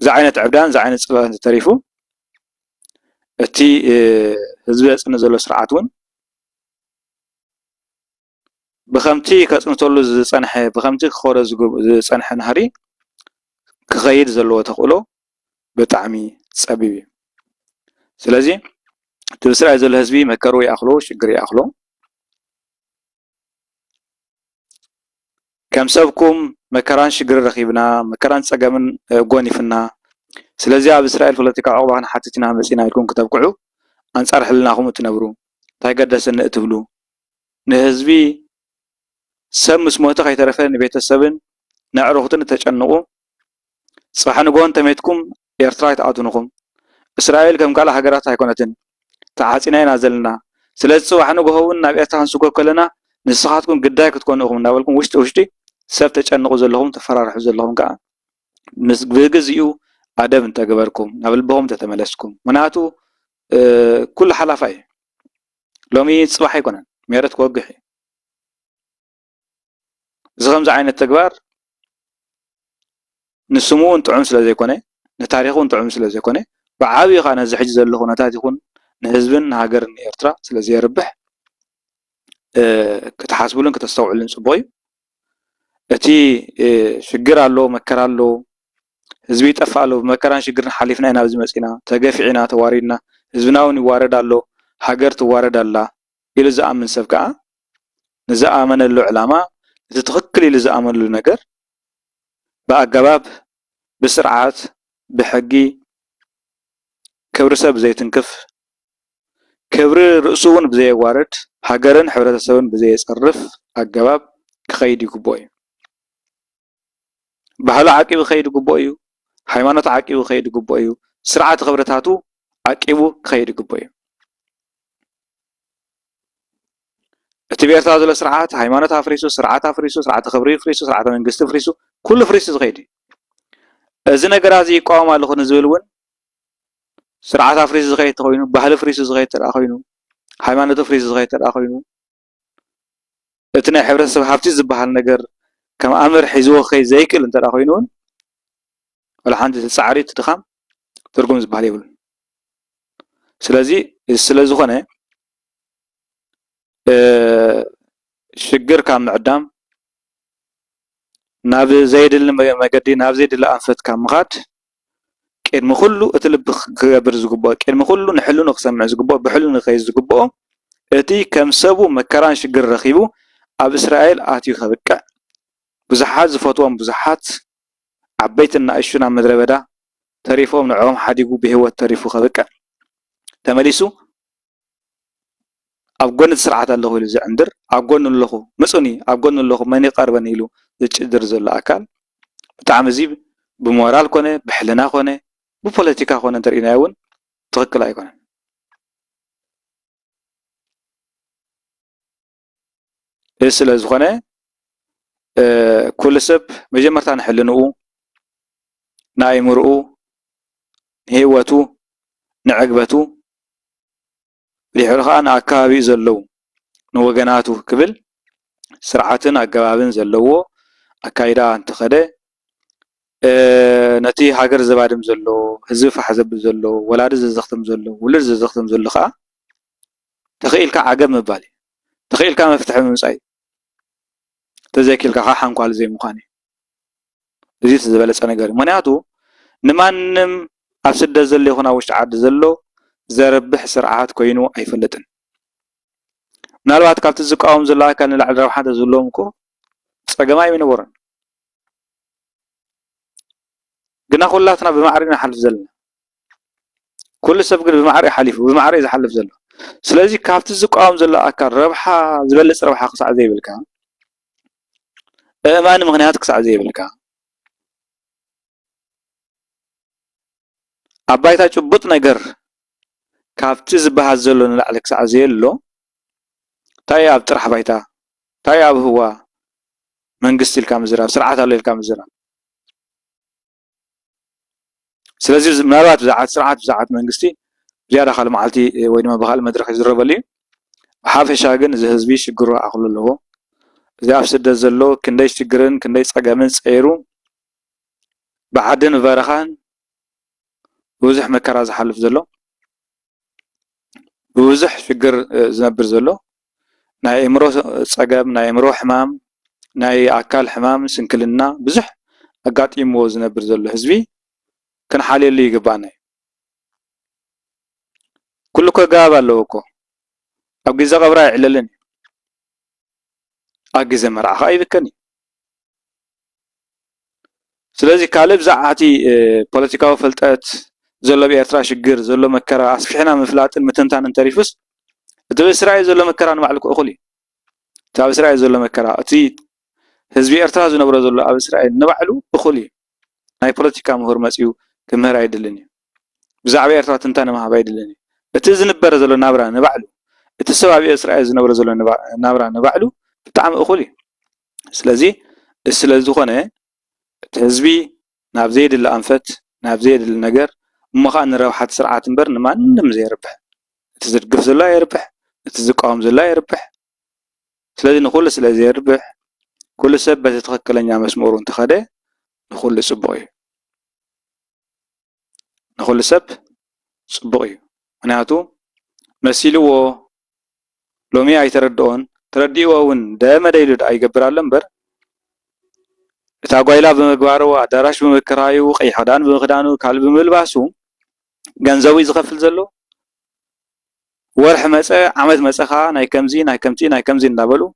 እዚ ዓይነት ዕብዳን እዚ ዓይነት ጽላለ እንተተሪፉ እቲ ህዝቢ የፅንዕ ዘሎ ስርዓት እውን ብከምቲ ከፅንተሉ ዝፀንሐ ብከምቲ ክኸዶ ዝፀንሐ ናህሪ ክኸይድ ዘለዎ ተኽእሎ ብጣዕሚ ፀቢብ እዩ ስለዚ እቲ ብእስራኤል ዘሎ ህዝቢ መከሩ ይኣኽሎ ሽግር ይኣኽሎ ከም ሰብኩም መከራን ሽግር ረኺብና መከራን ፀገምን ጎኒፍና ስለዚ ኣብ እስራኤል ፖለቲካ ዕቑባ ክንሓትት ኢና መፂና ኢልኩም ክተብቅዑ ኣንጻር ሕልናኹም እትነብሩ እንታይ ገደሰኒ እትብሉ ንህዝቢ ሰብ ምስ ሞተ ከይተረፈ ንቤተሰብን ንኣዕሩኽትን ተጨንቑ ጽባሕ ንጎን ተሜትኩም ኤርትራ ይተኣትኑኹም እስራኤል ከም ካልእ ሃገራት ኣይኮነትን ተዓፂና ኢና ዘለና ስለዚ ጽባሕ ንጎ እውን ናብ ኤርትራ ክንስጎ ከለና ንስኻትኩም ግዳይ ክትኮኑ ኢኹም እናበልኩም ውሽጢ ሰብ ተጨንቑ ዘለኹም ተፈራርሑ ዘለኹም ከዓ ምስ ብግዚኡ ኣደብ እንተገበርኩም ናብ ልብኹም ተተመለስኩም ምክንያቱ ኩሉ ሓላፋ እዩ ሎሚ ጽባሕ ኣይኮነን ሜረት ክወግሕ እዩ እዚ ከምዚ ዓይነት ተግባር ንስሙ ጥዑም ስለ ዘይኮነ ንታሪኹ ጥዑም ስለ ዘይኮነ ብዓብዪ ኸ ነዚ ሕጂ ዘሎ ኩነታት ይኹን ንህዝብን ንሃገርን ኤርትራ ስለ ዘየርብሕ ክትሓስብሉን ክተስተውዕሉን ጽቡቕ እዩ أتي شجر الله مكر الله هزبي طفى الله مكران شجرنا حليفنا هنا بزي مسينا تجافعنا تواردنا هزبنا ونوارد الله حجر توارد الله إلى زعم من سبكة نزعم من العلماء تتخكل إلى زعم من النجر بقى جواب بسرعات بحقي كبر سب زي تنكف كبر رأسون بزي وارد حجرن حورة سون بزي يصرف الجواب خيدي كبوي بحال عاقب خيد كبوي ሃይማኖት ዓቂቡ ከይድ ግቦ እዩ ስርዓት ክብረታቱ ዓቂቡ ከይድ ግቦ እዩ እቲ ብኤርትራ ዘሎ ስርዓት ሃይማኖት ኣፍሪሱ ስርዓት ኣፍሪሱ ስርዓት ክብሪ ኣፍሪሱ ስርዓት መንግስቲ ኣፍሪሱ ኩሉ ፍሪሱ ዝኸይድ እዚ ነገር እዚ ይቃወም ኣለኹ ንዝብል እውን ስርዓት ኣፍሪሱ ዝኸይድ ተኮይኑ ባህሊ ፍሪሱ ዝኸይድ ተራ ኮይኑ ሃይማኖት ፍሪሱ ዝኸይድ ተራ ኮይኑ እቲ ናይ ሕብረተሰብ ሃብቲ ዝበሃል ነገር ከም ኣምር ሒዝዎ ከይ ዘይክእል እንተራ ኮይኑ ولا حد تسعري تدخم ترجم زبالة يقول سلازي السلازو خناه شجر كام عدام ناب زيد اللي ما قدي ناب زيد اللي أنفت كام غات كين مخلو أتلب خبر زجبا كين مخلو نحلو نقسم مع زجبا بحلو نخيز زجبا أتي كم سبو مكران شجر رخيبو أب إسرائيل أتي خبكة بزحات زفتوان بزحات عبيتنا أشونا مدربدا تاريخهم نعوم حديقو بهو التاريخ خبكة تمليسو أبغون السرعة الله اللي زي عندر أبغون الله مسوني أبغون الله ما يقربني له ذكر زل أكل بتعمزيب بمورال كونه بحلنا كونه بpolitika كونه ترينا يون تغكل أيقونه إيش لازخونه كل سب مجمرتان حلنو نايمرؤو هيوتو نعقبتو لحرخان أكابي زلو نوغناتو كبل سرعتن أقبابن زلو أكايدا انتخده نتي هاجر زبادم زلو هزف حزب زلو ولاد ززختم زلو ولد ززختم زلو خا تخيل كعقب مبالي تخيل كان مفتح من مسعي تذكر كخا حنقال زي مخاني زيت زبالة أنا قاري مناتو نمانم أفسد زلي هنا وش عاد زلو زربح سرعات كوينو أي فلتن نالوات كابت الزقاوم زلا كان العذر واحد زلومكو سجماي من ورن قلنا كلاتنا بمعرنا حلف زلنا كل سبق بمعري حليف بمعري إذا حلف زلنا سلازي كابت الزقاوم زلا أكان ربحة زبلس ربحة قصع زي بالكام ما أنا مغنياتك قصع زي بالكام أبايتا شبط نجر كافتز بهزلون لعلك سعزيلو تاي أبترح بايتا تاي أب هو منقستي الكامزرة سرعة اللي الكامزرة سلازي منارات بزاعات سرعات بزاعات منقستي زيادة خال معلتي وينما بخال مدرخ يزرب لي حافي شاقن زي هزبي شقروا أقول له زي أفسد الزلو كنديش تقرن كنديش أقامن سعيرو بعدين فارخان بوزح مكراز حلف زلو بوزح شجر زنبر زلو ناي امرو صقب ناي امرو حمام ناي اكل حمام سنكلنا بزح اقاطيمو زنبر زلو حزبي كان حالي اللي يقباني كلكو قابا لوكو اقيزا قبرا يعللني اقيزا مرعا خايبكني سلازي كالب زعاتي بوليتيكاو فلتات زلو بإرترا شجر زلو مكرا أسفحنا مفلات المتنتان انتريفس تبي إسرائيل زلو مكرا نمعلك أخلي تبي إسرائيل زلو مكرا أتي حزب إرترا زلو نبرة زلو أبي إسرائيل نبعلو أخلي هاي بوليتيكا مهور مسيو كمهرا يدلني بزعبي إرترا تنتان ما هبايدلني تزن برا زلو نبرة نبعلو تسوى أبي إسرائيل زلو نبرة زلو نبرة نبعلو بتعم أخلي سلازي خونه حزبي نابزيد اللي أنفت نابزيد النجر مخان روحات سرعة برن ما نم زي ربح تزرقف زلا يربح تزقام زلا يربح سلازي نقول سلازي يربح كل سبب تتخكل يا مسمور انتخده نقول سبوي نقول سب سبوي معناته مسيلو لومي اي تردون ترديو ون دائما دايلد اي قبر اللمبر تاقويلا بمقبارو أدراش بمكرايو قي حدان بمخدانو كالب بملباسو جنزوي زغفل زلو ورح مسا عمد مسا خا ناي كمزي ناي كمتي ناي كمزي ندابلو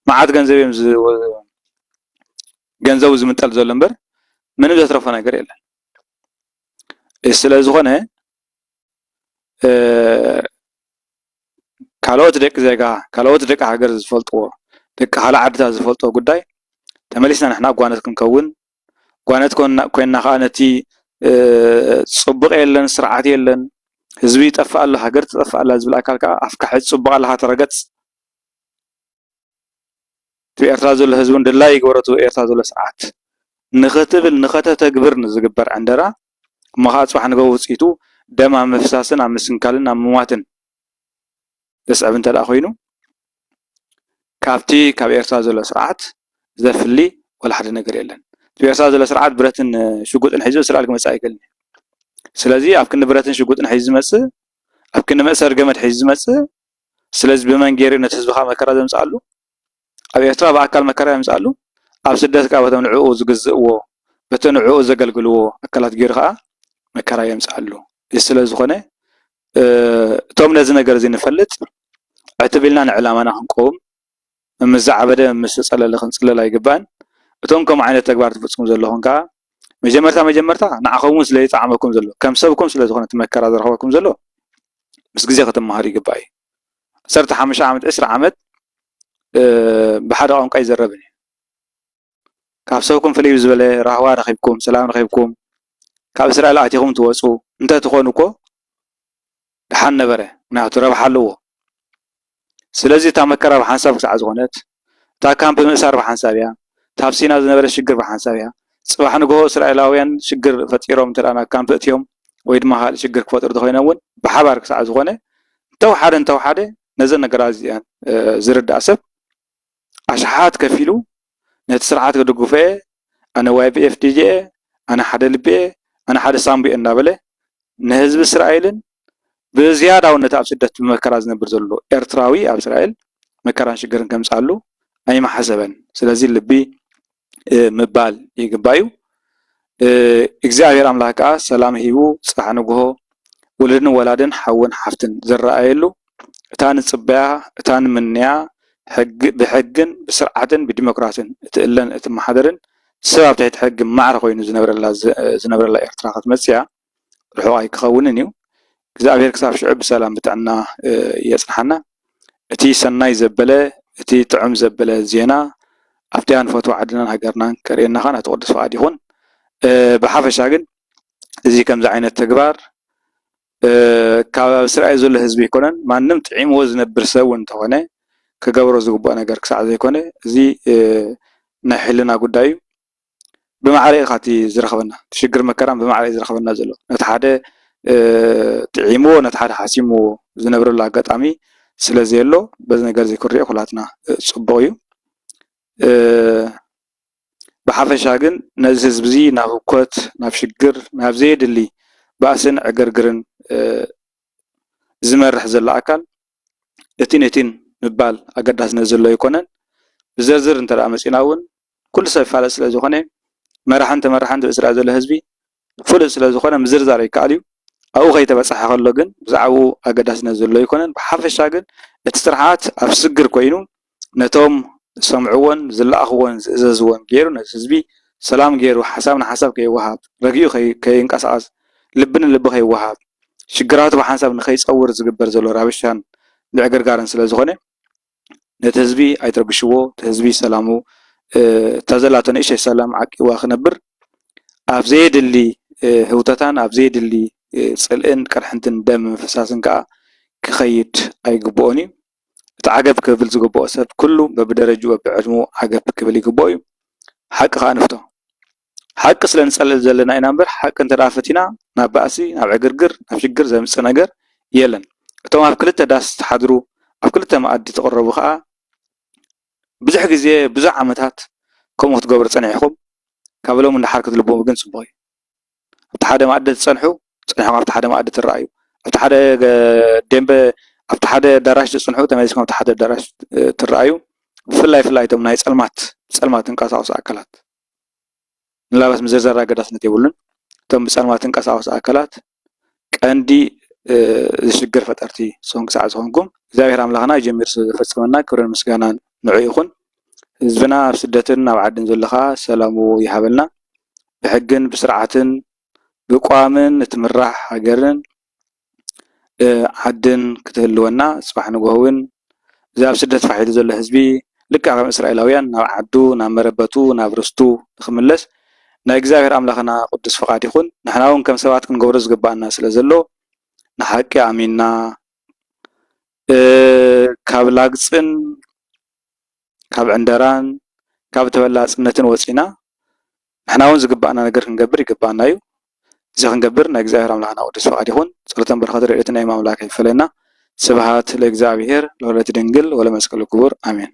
ما عاد جنزوي جنزوي زمتال زلمبر من بده ترفنا قريلا السلازغنا كالوت ديك زيغا كالوت ديك هاجر زفلطو ديك حالا عدتا زفلطو قداي تملسنا نحنا قوانت كنكون قوانت كنا خانتي صبغ يلن سرعات يلن ህዝቢ ጠፋ አለ ሃገር ጠፋ አለ ዝብል አካል ከዓ አፍካ ሕጽ ጽቡቅ አለ ሃተረገጽ ኤርትራ ዘሎ ህዝቡ እንደላይ ይግበረቱ ኤርትራ ዘሎ ስርዓት ንኸትብል ንኸተተግብር ንዝግበር ዕንደራ እሞኻ ጽባሕ ንገው ውፅኢቱ ደማ መፍሳስን ኣብ ምስንካልን ኣብ ምሟትን ዘስዕብ እንተደኣ ኮይኑ ካብቲ ካብ ኤርትራ ዘሎ ስርዓት ዘፍሊ ወላ ሓደ ነገር የለን ኤርትራ ዘሎ ስርዓት ብረትን ሽጉጥን ሒዙ እስራኤል ክመጽእ ኣይክእልን ስለዚ ኣብ ክንዲ ብረትን ሽጉጥን ሒዙ ዝመጽእ ኣብ ክንዲ መእሰር ገመድ ሒዙ ዝመጽእ ስለዚ ብመንጌሪ ነቲ ህዝብኻ መከራ ዘምጽኣሉ ኣብ ኤርትራ በኣካል መከራ የምጽኣሉ ኣብ ስደት ከዓ በቶም ንዕኡ ዝግዝእዎ በቶም ንዕኡ ዘገልግልዎ ኣካላት ገይሩ ከዓ መከራ የምጽኣሉ እዚ ስለ ዝኾነ እቶም ነዚ ነገር እዚ ንፈልጥ ዕትብልና ንዕላማና ክንቆም ምዛዓበደ ምስ ፀለለ ክንፅለል ኣይግባእን እቶም ከም ዓይነት ተግባር ትፍጽሙ ዘለኹም ከዓ መጀመርታ ንዓኸሙን ስለ ይጣዕመኩም ዘሎ ከም ሰብኩም ስለ ዝኾነ ትመከራ ዝረኸበኩም ዘሎ ምስ ግዜ ክትመሃሩ ይግባእ እዩ 15 ዓመት 20 ዓመት ብሓደ ቋንቋ ይዘረብን ካብ ሰብኩም ፍልይ ዝበለ ራህዋ ረኺብኩም ሰላም ረኺብኩም ካብ እስራኤል ኣትኹም ትወፁ እንተትኾኑ እኮ ድሓን ነበረ ምክንያቱ ረብሓ ኣለዎ ስለዚ እታ መከራ ብሓንሳብ ክሳዕ ዝኾነት እታ ካምፕ ምእሳር ብሓንሳብ እያ ታብ ሲና ዝነበረ ሽግር ብሓንሳብ እያ ጽባሕ ንግሆ እስራኤላውያን ሽግር ፈጢሮም እንተዳና ካምፕ እትዮም ወይ ድማ ካልእ ሽግር ክፈጥሩ ተኾይኖም እውን ብሓባር ክሳዕ ዝኾነ እንተውሓደ ነዘን ነገራት እዚአን ዝርዳእ ሰብ ኣሽሓት ከፊሉ ነቲ ስርዓት ክድግፎ እየ ኣነ ዋይፒኤፍ ዲጄ ኣነ ሓደ ልቢ እየ ኣነ ሓደ ሳምቡ እየ እናበለ ንህዝቢ እስራኤልን ብዝያዳውነት ኣብ ስደት ብመከራ ዝነብር ዘሎ ኤርትራዊ ኣብ እስራኤል መከራን ሽግርን ከምፅኣሉ ኣይመሓሰበን ስለዚ ልቢ ምባል ይግባዩ እግዚአብሔር ኣምላክ ከዓ ሰላም ሂቡ ጽባሕ ንግሆ ውልድን ወላድን ሓውን ሓፍትን ዝረኣየሉ እታ ንጽበያ እታ ንምንያ ብሕግን ብስርዓትን ብዲሞክራሲን እትእለን እትመሓደርን ሰብ ኣብ ትሕቲ ሕጊ ማዕረ ኮይኑ ዝነበረላ ኤርትራ ክትመጽእ እያ ርሑቕ ኣይክኸውንን እዩ እግዚአብሔር ክሳብ ሽዑ ብሰላም ብጥዕና የጽንሐና እቲ ሰናይ ዘበለ እቲ ጥዑም ዘበለ ዜና ኣብቲያ ንፈትዋ ዓድናን ሃገርናን ከርእየና ኸ ናቲ ቅዱስ ፈቃድ ይኹን ብሓፈሻ ግን እዚ ከምዚ ዓይነት ተግባር ካብ እስራኤል ዘሎ ህዝቢ ይኮነን ማንም ጥዒምዎ ዝነብር ሰብ እውን እንተኾነ ክገብሮ ዝግባእ ነገር ክሳዕ ዘይኮነ እዚ ናይ ሕልና ጉዳይ እዩ ብማዕረ ኢኻቲ ዝረኸበና ትሽግር መከራን ብማዕረ ዝረኸበና ዘሎ ነቲ ሓደ ጥዒምዎ ነቲ ሓደ ሓሲምዎ ዝነብረሉ ኣጋጣሚ ስለዘየሎ በዚ ነገር ዘይክሪኦ ኩላትና ጽቡቕ እዩ ብሓፈሻ ግን ነዚ ህዝቢ እዚ ናብ ህውከት ናብ ሽግር ናብ ዘየድሊ ባእስን ዕግርግርን ዝመርሕ ዘሎ ኣካል እቲ ነቲን ምባል ኣገዳስነት ዘሎ ይኮነን ብዘርዝር እንተደኣ መፂና እውን ኩሉ ሰብ ይፋለጥ ስለ ዝኾነ መራሕን ተመራሕን ብእስራኤል ዘሎ ህዝቢ ፍሉጥ ስለ ዝኾነ ምዝርዛር ይከኣል እዩ ኣብኡ ከይተበፅሐ ከሎ ግን ብዛዕባኡ ኣገዳስነት ዘሎ ይኮነን ብሓፈሻ ግን እቲ ስርዓት ኣብ ስግር ኮይኑ ነቶም ሰምዕዎን ዝለኣኽዎን ዝእዘዝዎን ገይሩ ነቲ ህዝቢ ሰላም ገይሩ ሓሳብ ንሓሳብ ከይወሃብ ረጊኡ ከይንቀሳቐስ ልቢ ንልቢ ከይወሃብ ሽግራቱ ብሓንሳብ ንኸይፀውር ዝግበር ዘሎ ራብሻን ምዕግርጋርን ስለ ዝኾነ ነቲ ህዝቢ ኣይትረብሽዎ እቲ ህዝቢ ሰላሙ ተዘላቶ ንእሽተይ ሰላም ዓቂዋ ክነብር ኣብ ዘየድሊ ህውተታን ኣብ ዘየድሊ ጽልእን ቅርሕንትን ደም ምፍሳስን ከዓ ክኸይድ ኣይግብኦን እዩ እቲ ዓገብ ክብል ዝግብኦ ሰብ ኩሉ በብደረጅኡ በብዕድሙ ዓገብ ክብል ይግብኦ እዩ ሓቂ ከዓ ንፍቶ ሓቂ ስለ ንጸልል ዘለና ኢና እምበር ሓቂ እንተደኣ ፈቲና ናብ ባእሲ ናብ ዕግርግር ናብ ሽግር ዘምፅእ ነገር የለን እቶም ኣብ ክልተ ዳስ ተሓድሩ ኣብ ክልተ መኣዲ ተቐረቡ ከዓ ብዙሕ ግዜ ብዙሕ ዓመታት ከምኡ ክትገብሩ ፀኒሕኩም ካብ ሎም እንዳሓር ክትልብዎም ግን ጽቡቕ እዩ ኣብቲ ሓደ መኣዲ ትጸንሑ ፀኒሕኩም ኣብቲ ሓደ መኣዲ ትረኣዩ ኣብቲ ሓደ ደንበ ኣብቲ ሓደ ኣዳራሽ ትጽንሑ ተመሊስኩም ኣብቲ ሓደ ኣዳራሽ ትረኣዩ ብፍላይ እቶም ናይ ጸልማት እንቀሳቐሱ ኣካላት ንላባስ ምዝርዛር ኣገዳስነት የብሉን እቶም ብፀልማትን ቀሳውስት ኣካላት ቀንዲ ዝሽግር ፈጠርቲ ሶም ክሳዕ ዝኾንኩም እግዚአብሔር ኣምላኽና ጀሚሩ ዝፈፅመና ክብርን ምስጋናን ንዑ ይኹን ህዝብና ኣብ ስደትን ኣብ ዓድን ዘለኻ ሰላሙ ይሃበልና ብሕግን ብስርዓትን ብቋምን እትምራሕ ሃገርን ዓድን ክትህልወና ፅባሕ ንግሆ እውን እዚ ኣብ ስደት ፋሒሉ ዘሎ ህዝቢ ልክዕ ከም እስራኤላውያን ናብ ዓዱ ናብ መረበቱ ናብ ርስቱ ንክምለስ ናይ እግዚአብሔር ኣምላኽና ቅዱስ ፈቃድ ይኹን ንሕና እውን ከም ሰባት ክንገብሮ ዝግባአና ስለ ዘሎ ንሓቂ ኣሚንና ካብ ላግፅን ካብ ዕንደራን ካብ ተበላፅነትን ወፂና ንሕና እውን ዝግባአና ነገር ክንገብር ይግባአና እዩ እዚ ክንገብር ናይ እግዚአብሔር ኣምላኽና ቅዱስ ፈቃድ ይኹን ፀሎተን በረኸት ረድኤትን ናይ ኣምላክ ይፈለና ስብሃት ለእግዚአብሔር ለወላዲቱ ድንግል ወለመስቀሉ ክቡር አሜን